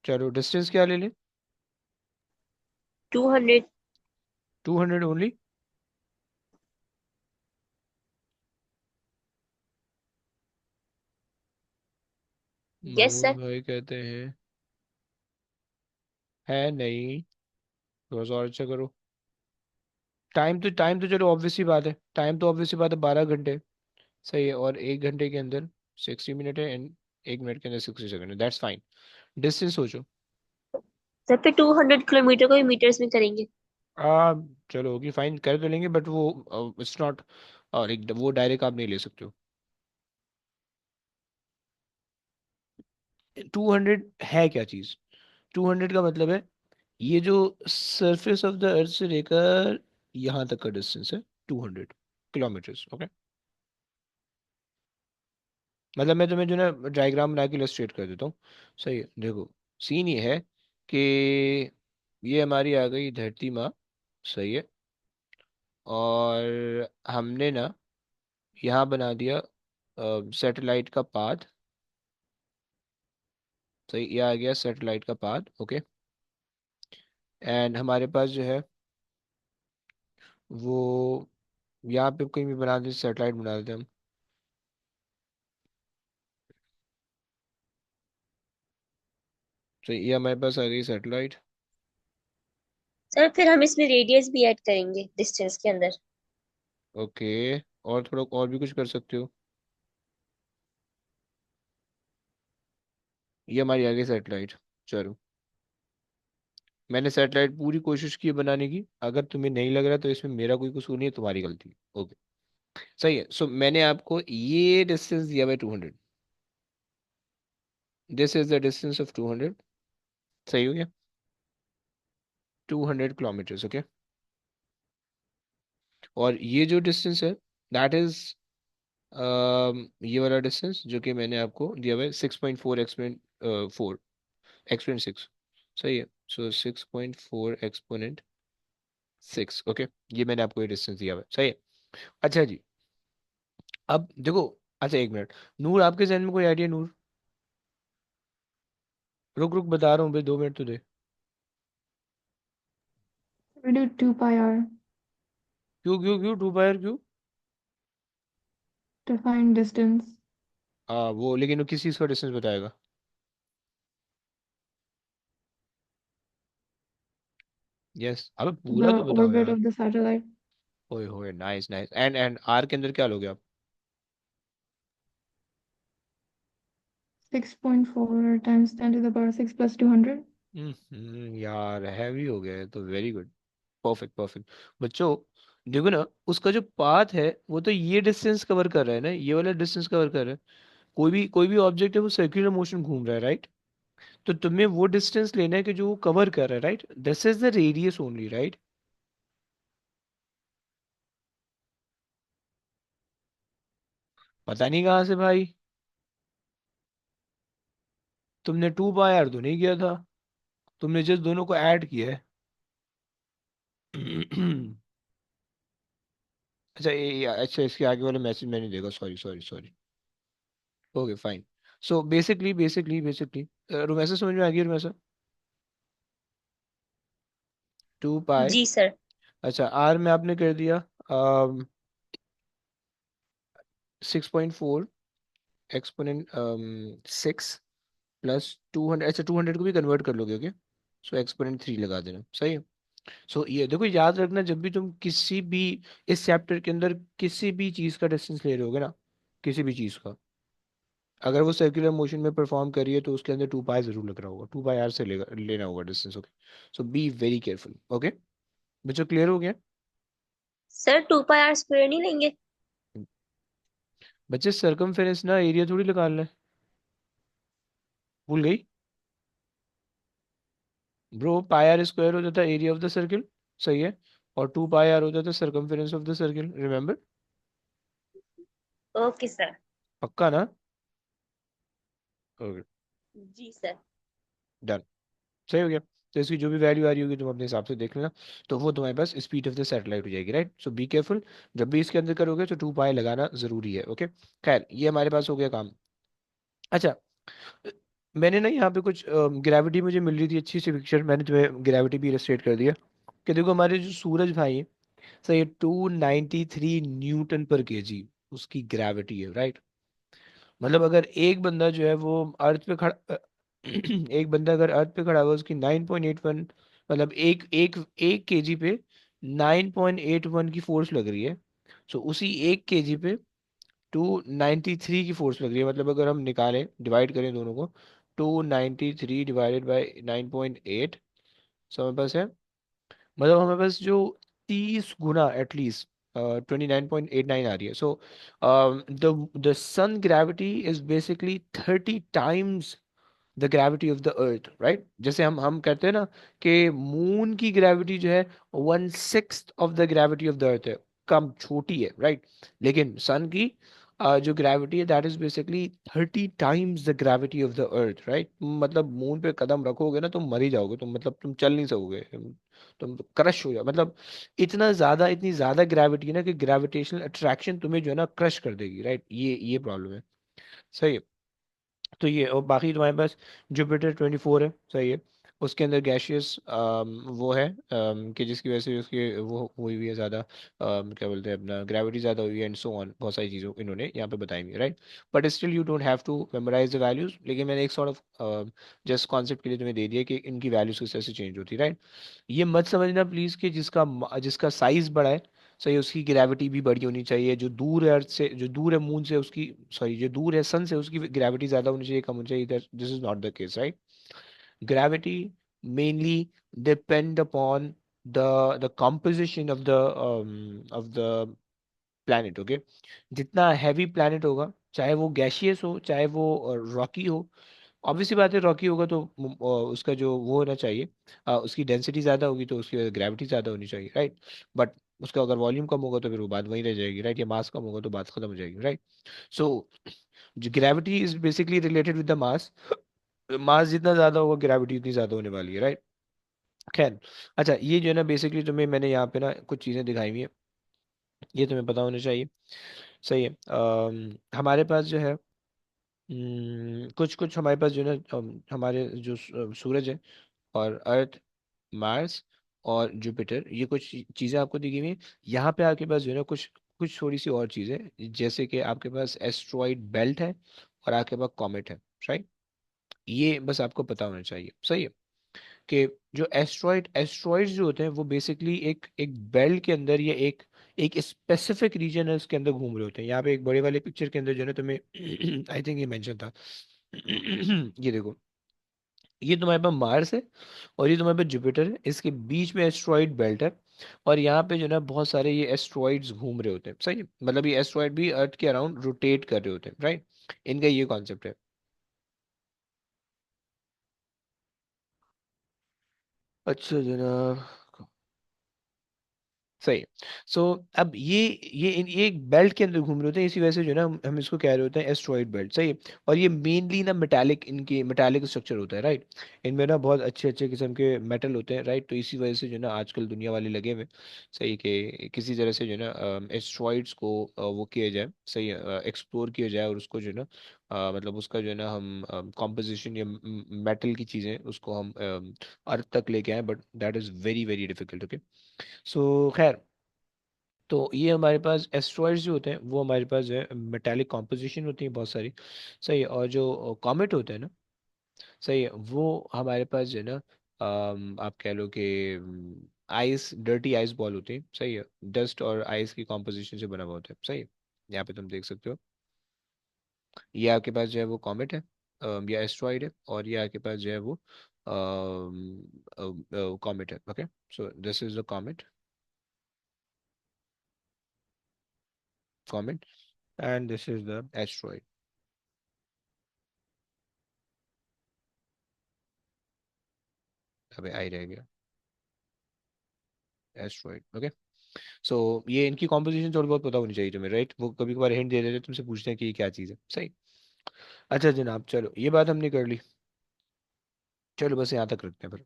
चलो डिस्टेंस क्या ले लें? 200। 200 ओनली? यस नूर सर। भाई कहते हैं है नहीं, थोड़ा सा और अच्छा करो। टाइम तो चलो ऑब्वियस सी बात है, टाइम तो ऑब्वियस सी बात है, 12 घंटे। सही है, और 1 घंटे के अंदर 60 मिनट है, एंड 1 मिनट के अंदर 60 सेकंड है, दैट्स फाइन। डिस्टेंस सोचो। सर फिर 200 किलोमीटर को ही मीटर्स में करेंगे। आ चलो होगी, फाइन कर तो लेंगे, बट वो इट्स नॉट, और एक वो डायरेक्ट आप नहीं ले सकते हो। 200 है क्या चीज़? 200 का मतलब है ये जो सरफेस ऑफ द अर्थ से लेकर यहाँ तक का डिस्टेंस है, 200 किलोमीटर्स, ओके। मतलब मैं तुम्हें जो ना डायग्राम बना के इलस्ट्रेट कर देता हूँ। सही है, देखो, सीन ये है कि ये हमारी आ गई धरती माँ, सही है, और हमने ना यहाँ बना दिया सैटेलाइट का पाथ। सही, ये आ गया सैटेलाइट का पाथ, ओके। एंड हमारे पास जो है वो यहाँ पे कहीं भी बना देते, सैटेलाइट बना देते हम। तो ये हमारे पास आ गई सैटेलाइट। सर फिर हम इसमें रेडियस भी ऐड करेंगे डिस्टेंस के अंदर। ओके, और थोड़ा और भी कुछ कर सकते हो। ये हमारी आ गई सैटेलाइट। चलो, मैंने सैटेलाइट पूरी कोशिश की है बनाने की, अगर तुम्हें नहीं लग रहा तो इसमें मेरा कोई कसूर नहीं है, तुम्हारी गलती है, ओके। सही है, सो मैंने आपको ये डिस्टेंस दिया हुआ 200, this is the distance of 200। सही हो गया, 200 किलोमीटर्स, ओके। और ये जो डिस्टेंस है, दैट इज ये वाला डिस्टेंस जो कि मैंने आपको दिया हुआ है, 6.4 एक्सपोनेंट 4, एक्सपोनेंट 6। सही है, सो 6.4 एक्सपोनेंट 6, ओके। ये मैंने आपको ये डिस्टेंस दिया हुआ है, सही है। अच्छा जी, अब देखो, अच्छा एक मिनट, नूर आपके जहन में कोई आइडिया, नूर? रुक रुक बता रहा हूँ भाई, 2 मिनट तो दे। We do 2 pi r क्यों क्यों क्यों 2 पायर क्यों? to find distance. वो लेकिन वो किस चीज़ का डिस्टेंस बताएगा? यस, अबे पूरा The तो बताओ orbit यार। of the satellite. ओए होए, नाइस नाइस, एंड आर के अंदर क्या लोगे आप? 6.4 times 10 to the power 6 plus 200. यार हैवी हो गया है तो, वेरी गुड। Perfect perfect. बच्चों देखो ना, उसका जो पाथ है वो तो ये डिस्टेंस कवर कर रहा है ना, ये वाला डिस्टेंस कवर कर रहा है। कोई भी ऑब्जेक्ट है वो सर्कुलर मोशन घूम रहा है, राइट? तो तुम्हें वो डिस्टेंस लेना है कि जो वो कवर कर रहा है, right? This is the radius only, right? पता नहीं कहाँ से भाई, तुमने 2 पाई आर तो नहीं किया था, तुमने जस्ट दोनों को ऐड किया है। अच्छा अच्छा, इसके आगे वाला मैसेज मैंने देखा, sorry sorry sorry. Okay fine. So basically Rumaisa समझ में आ गई रुमैसा? 2 पाई। जी सर। अच्छा आर में आपने कर दिया 6.4 एक्सपोनेंट 6 प्लस 200। अच्छा 200 को भी कन्वर्ट कर लोगे, ओके? सो एक्सपोनेंट 3 लगा देना, सही है। सो ये देखो, याद रखना जब भी तुम किसी भी इस चैप्टर के अंदर किसी भी चीज़ का डिस्टेंस ले रहे होगे ना, किसी भी चीज़ का, अगर वो सर्कुलर मोशन में परफॉर्म कर रही है तो उसके अंदर 2 पाई जरूर लग रहा होगा, 2 पाई आर से लेना होगा distance, okay? So be very careful, okay? बच्चों क्लियर हो गया? सर 2 पाई r² नहीं लेंगे? बच्चे सरकमफेरेंस ना एरिया थोड़ी निकालना है, भूल गई? ब्रो पाई आर स्क्वायर हो जाता है एरिया ऑफ द सर्किल, सही है? और 2 पाई आर हो जाता है circumference of the circle, remember? Okay sir. पक्का ना? ओके जी सर। डन, सही हो गया। तो इसकी जो भी वैल्यू आ रही होगी तुम अपने हिसाब से देख लेना, तो वो तुम्हारे पास स्पीड ऑफ द सैटेलाइट हो जाएगी, राइट? सो बी केयरफुल, जब भी इसके अंदर करोगे तो 2 पाई लगाना जरूरी है, ओके? खैर ये हमारे पास हो गया काम। अच्छा, मैंने ना यहाँ पे कुछ ग्रेविटी मुझे मिल रही थी अच्छी सी पिक्चर, मैंने तुम्हें ग्रेविटी भी इलस्ट्रेट कर दिया कि देखो हमारे जो सूरज भाई है, सही है, 293 न्यूटन पर केजी उसकी ग्रेविटी है, राइट? मतलब अगर एक बंदा जो है वो अर्थ पे खड़ा एक बंदा अगर अर्थ पे खड़ा हुआ उसकी 9.81, मतलब एक एक एक केजी पे 9.81 की फोर्स लग रही है। सो उसी 1 केजी पे 293 की फोर्स लग रही है। मतलब अगर हम निकालें, डिवाइड करें दोनों को, 293 डिवाइडेड बाई 9.8, सो हमारे पास है, मतलब हमारे पास जो 30 गुना एटलीस्ट 29.89 आ रही है। So the sun gravity is basically 30 times the gravity of the earth, right? जैसे हम कहते हैं ना कि मून की ग्रेविटी जो है 1/6 of the gravity of the earth है, कम छोटी है, राइट? लेकिन सन की जो ग्रेविटी है that is basically 30 times the gravity of the earth, right? मतलब मून पे कदम रखोगे ना तुम मर ही जाओगे, तुम मतलब तुम चल नहीं सकोगे, तुम क्रश हो जाओ, मतलब इतनी ज्यादा ग्रेविटी है ना कि ग्रेविटेशनल अट्रैक्शन तुम्हें जो है ना क्रश कर देगी, राइट? ये प्रॉब्लम है, सही है? तो ये, और बाकी तुम्हारे पास जुपिटर 24 है, सही है? उसके अंदर गैशियस वो है कि जिसकी वजह से उसकी वो हुई हुई है ज़्यादा, क्या बोलते हैं अपना, ग्रेविटी ज़्यादा हुई है एंड सो ऑन, बहुत सारी चीज़ों इन्होंने यहाँ पे बताई हुई है, right? But still you don't have to memorise the values, लेकिन मैंने एक सॉर्ट ऑफ जस्ट कॉन्सेप्ट के लिए तुम्हें दे दिया कि इनकी वैल्यूज किस तरह से चेंज होती है, राइट? ये मत समझना प्लीज़ कि जिसका साइज बड़ा है, सही, उसकी ग्रेविटी भी बड़ी होनी चाहिए, जो दूर है अर्थ से, जो दूर है मून से उसकी, सॉरी जो दूर है सन से उसकी ग्रेविटी ज्यादा होनी चाहिए, कम होनी चाहिए, this is not the case, right? Gravity mainly depend upon the the composition of the planet, okay? जितना हैवी planet होगा, चाहे वो गैशियस हो चाहे वो रॉकी हो, ऑब्वियसली बात है रॉकी होगा तो उसका जो वो होना चाहिए, उसकी डेंसिटी ज़्यादा होगी तो उसकी ग्रेविटी ज़्यादा होनी चाहिए, राइट? बट उसका अगर वॉल्यूम कम होगा तो फिर वो बात वहीं रह जाएगी, राइट? या मास कम होगा तो बात खत्म हो जाएगी, राइट? सो जो gravity is basically related with the mass, mass जितना ज़्यादा होगा ग्रेविटी उतनी ज़्यादा होने वाली है, राइट? खैर, अच्छा ये जो है ना बेसिकली तुम्हें मैंने यहाँ पे ना कुछ चीज़ें दिखाई हुई है, ये तुम्हें पता होना चाहिए, सही है? हमारे पास जो है कुछ कुछ हमारे पास जो है ना हमारे जो सूरज है और अर्थ, मार्स और जुपिटर, ये कुछ चीज़ें आपको दी गई हैं। यहाँ पे आपके पास जो है ना कुछ कुछ थोड़ी सी और चीज़ें, जैसे कि आपके पास एस्ट्रॉइड बेल्ट है और आपके पास कॉमेट है, राइट? ये बस आपको पता होना चाहिए, सही है? कि जो एस्ट्रॉइड्स जो होते हैं वो बेसिकली एक एक बेल्ट के अंदर या एक एक स्पेसिफिक रीजन है उसके अंदर घूम रहे होते हैं। यहाँ पे एक बड़े वाले पिक्चर के अंदर जो है ना तुम्हें आई थिंक ये मेंशन था ये देखो, ये तुम्हारे पास मार्स है और ये तुम्हारे पास जुपिटर है, इसके बीच में एस्ट्रॉइड बेल्ट है। और यहाँ पे जो ना बहुत सारे ये एस्ट्रॉइड्स घूम रहे होते हैं, सही है, मतलब ये एस्ट्रॉइड भी अर्थ के अराउंड रोटेट कर रहे होते हैं, राइट। इनका ये कॉन्सेप्ट है। अच्छा जनाब, सही। सो अब ये एक बेल्ट के अंदर घूम रहे होते हैं, इसी वजह से जो है ना हम इसको कह रहे होते हैं एस्ट्रॉइड बेल्ट, सही है। और ये मेनली ना मेटालिक, इनकी मेटालिक स्ट्रक्चर होता है, राइट। इनमें ना बहुत अच्छे अच्छे किस्म के मेटल होते हैं, राइट। तो इसी वजह से जो है ना आजकल दुनिया वाले लगे हुए हैं, सही, कि किसी तरह से जो है ना एस्ट्रॉइड्स को वो किया जाए, सही है, एक्सप्लोर किया जाए, और उसको जो है ना मतलब उसका जो है ना हम कॉम्पोजिशन या मेटल की चीज़ें उसको हम अर्थ तक लेके आए, but that is very very difficult, okay. So खैर, तो ये हमारे पास एस्ट्रॉइड्स जो होते हैं वो हमारे पास जो है मेटालिक कॉम्पोजिशन होती है बहुत सारी, सही है। और जो कॉमेट होते हैं ना, सही है, वो हमारे पास जो है ना आप कह लो कि आइस, डर्टी आइस बॉल होती है, सही है। डस्ट और आइस की कॉम्पोजिशन से बना हुआ होता है, सही है। यहाँ पे तुम देख सकते हो, ये आपके पास जो है वो कॉमेट है, या एस्ट्रॉइड है, और ये आपके पास जो है वो कॉमेट है, okay. So this is the comet, comet, and this is the asteroid. अबे आई रह गया, एस्ट्रॉइड, ओके। सो ये इनकी कॉम्पोजिशन थोड़ी बहुत पता होनी चाहिए तुम्हें, राइट। वो कभी कभार हिंट दे देते हैं, तुमसे पूछते हैं कि ये क्या चीज़ है, सही। अच्छा जनाब, चलो ये बात हमने कर ली, चलो बस यहाँ तक रखते हैं फिर।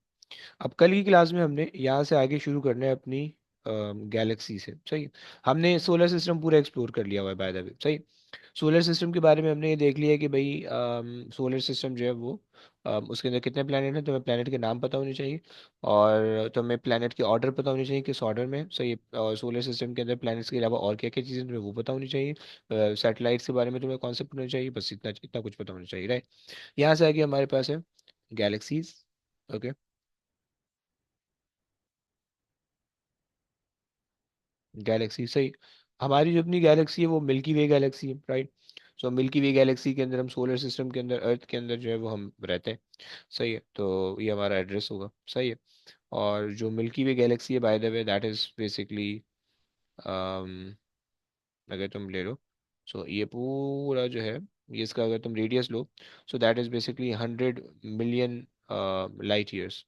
अब कल की क्लास में हमने यहाँ से आगे शुरू करना है अपनी गैलेक्सी से, सही। हमने सोलर सिस्टम पूरा एक्सप्लोर कर लिया हुआ है बाय द वे, सही। सोलर सिस्टम के बारे में हमने ये देख लिया है कि भाई सोलर सिस्टम जो है वो उसके अंदर कितने प्लैनेट हैं, तुम्हें प्लैनेट के नाम पता होने चाहिए, और तुम्हें प्लैनेट के ऑर्डर पता होने चाहिए, किस ऑर्डर में, सही है। और सोलर सिस्टम के अंदर प्लैनेट्स के अलावा और क्या क्या चीज़ें तुम्हें वो पता होनी चाहिए, सैटेलाइट्स के बारे में तुम्हें कॉन्सेप्ट होना चाहिए, बस इतना इतना कुछ पता होना चाहिए, राइट। यहाँ से आगे हमारे पास है गैलेक्सीज, ओके। गैलेक्सी, सही। हमारी जो अपनी गैलेक्सी है वो मिल्की वे गैलेक्सी है, राइट। सो मिल्की वे गैलेक्सी के अंदर हम सोलर सिस्टम के अंदर, अर्थ के अंदर जो है वो हम रहते हैं, सही है। तो ये हमारा एड्रेस होगा, सही है। और जो मिल्की वे गैलेक्सी है bye the way, that is basically अगर तुम ले लो, सो ये पूरा जो है, ये इसका अगर तुम radius low, so that is basically 100 million light years,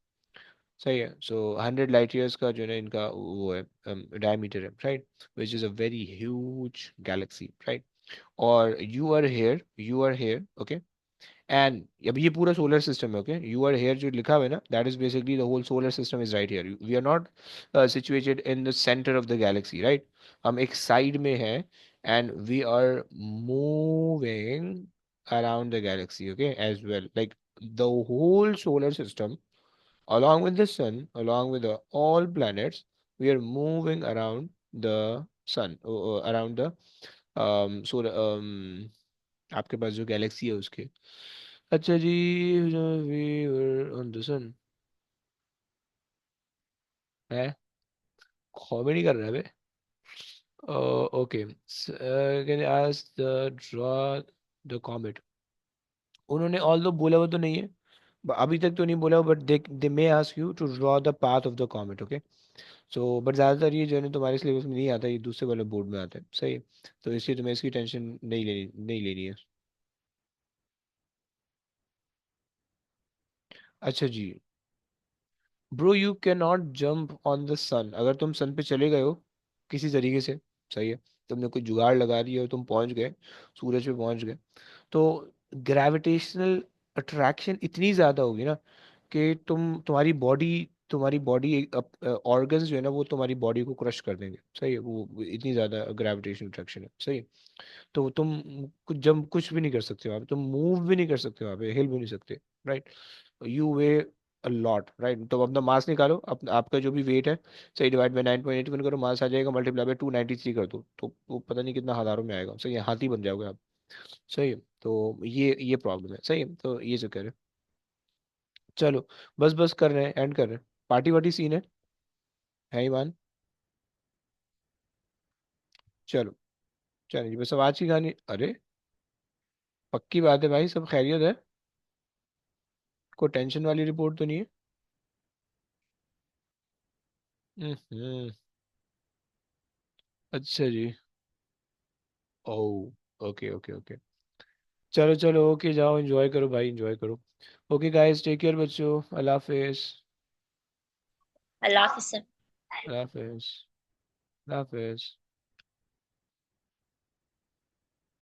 सही है। सो 100 लाइट ईयर्स का जो है ना इनका वो है, डायमीटर है, right. Which is a very huge galaxy, right. और you are here, okay. And अब ये पूरा सोलर सिस्टम है, ओके। यू आर हेयर जो लिखा हुआ है ना, that is basically the whole solar system is right here. We are not situated in the centre of the galaxy, right. हम एक साइड में हैं, and we are moving around the galaxy, okay, as well, like the whole solar system along with the sun, along with all planets, we are moving around the sun, around the solar, आपके पास जो Galaxy है उसके। अच्छा जी, we on the sun है, comedy कर रहा है बे। Okay, can ask the draw the comet. उन्होंने ऑल दो बोला हुआ तो नहीं है, अभी तक तो नहीं बोला, but they may ask you to draw the path of the comet, okay. So but ज़्यादातर ये जो है ना तुम्हारे सिलेबस में नहीं आता, ये दूसरे वाले बोर्ड में आता है, सही है। तो इसलिए तुम्हें इसकी टेंशन नहीं लेनी है। अच्छा जी, bro you can not jump on the sun. अगर तुम सन पे चले गए हो किसी तरीके से, सही है, तुमने कोई जुगाड़ लगा दिया हो, तुम पहुंच गए, सूरज पे पहुंच गए, तो ग्रेविटेशनल अट्रैक्शन इतनी ज़्यादा होगी ना कि तुम्हारी बॉडी ऑर्गन्स जो है ना वो तुम्हारी बॉडी को क्रश कर देंगे, सही है। वो इतनी ज़्यादा ग्रेविटेशनल अट्रैक्शन है, सही है। तो तुम कुछ जब कुछ भी नहीं कर सकते वहाँ पे, तुम मूव भी नहीं कर सकते वहाँ पे, हिल भी नहीं सकते, right. You way a lot, right. तो अपना मास निकालो, आपका जो भी वेट है, सही, डिवाइड बाई 9.81 करो, मास आ जाएगा, मल्टीप्लाई बाई 293 कर दो, तो वो पता नहीं कितना हज़ारों में आएगा, सही है, हाथी बन जाओगे आप, सही है। तो ये प्रॉब्लम है, सही है, तो ये चक्कर है। चलो, बस बस कर रहे हैं, एंड कर रहे हैं, पार्टी वार्टी सीन है ईमान। चलो, चलो जी, बस अब आज की कहानी, अरे पक्की बात है भाई, सब खैरियत है, कोई टेंशन वाली रिपोर्ट तो नहीं है। हम्म। अच्छा जी। ओह, ओके ओके ओके। चलो चलो, ओके, जाओ एंजॉय करो भाई, एंजॉय करो। ओके गाइस, टेक केयर बच्चों, अल्लाह हाफिज़। अल्लाह हाफिज़ सर। अल्लाह हाफिज़। अल्लाह हाफिज़।